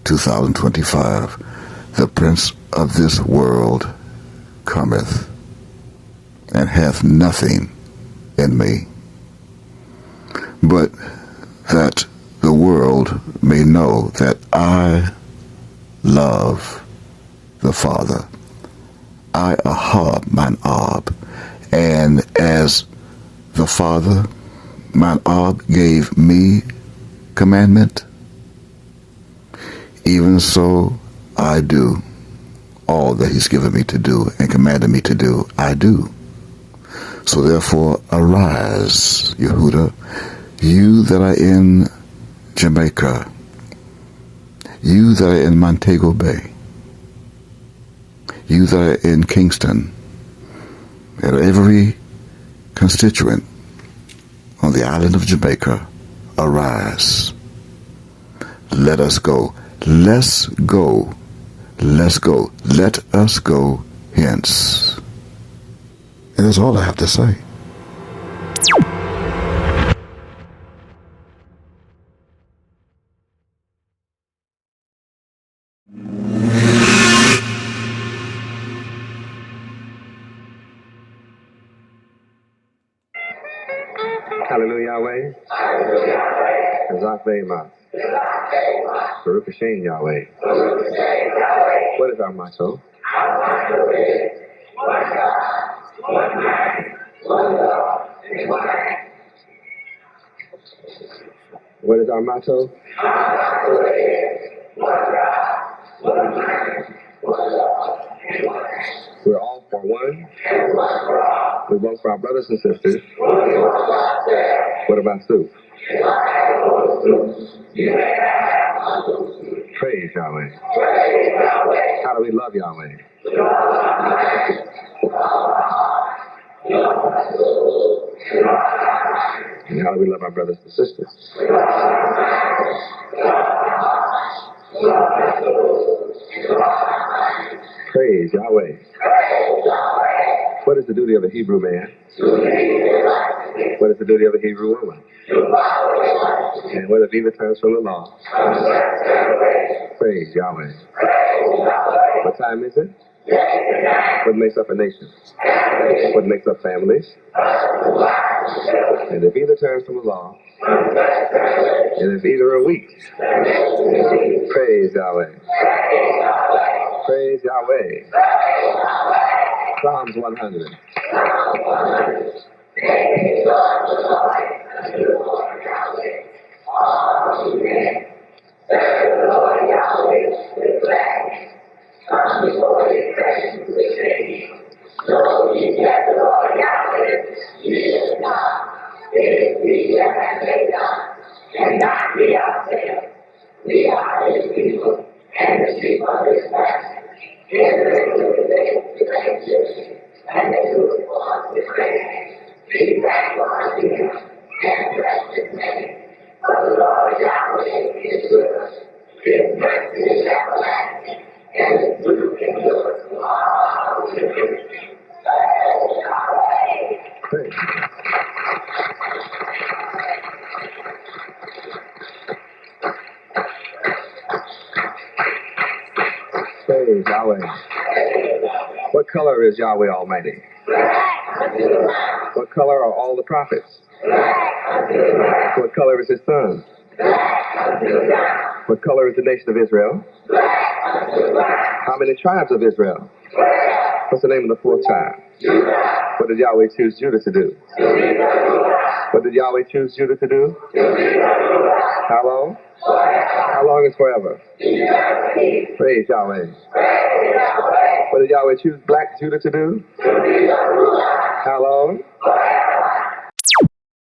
2025. The prince of this world cometh, and hath nothing in me, but that the world may know that I love the Father. I ahab mine ab, and as the Father, mine ab, gave me commandment, even so I do all that he's given me to do and commanded me to do, I do. So therefore arise, Yehuda, you that are in Jamaica, you that are in Montego Bay, you that are in Kingston, and every constituent on the island of Jamaica, arise. Let us go. Let's go. Let's go. Let us go hence. And that's all I have to say. Hallelujah, Yahweh. Kazak Ve'ema. Baruch Hashem, Yahweh. What is our motto? What is our motto? We're all for one. We vote for our brothers and sisters. What about soup? Praise Yahweh. How do we love Yahweh? And how do we love our brothers and sisters? Praise Yahweh. What is the duty of a Hebrew man? What is the duty of a Hebrew woman? And what if he returns from the law? Praise Yahweh. What time is it? What makes up a nation? What makes up families? And if either turns from the law, and if either are weak, praise Yahweh. Praise Yahweh. Psalms 100. Praise Yahweh. What color is Yahweh Almighty? What color are all the prophets? What color is his son? What color is the nation of Israel? How many tribes of Israel? What's the name of the fourth tribe? What did Yahweh choose Judah to do? What did Yahweh choose Judah to do? How long? How long is forever? Praise Yahweh. What did Yahweh choose black Judah to do?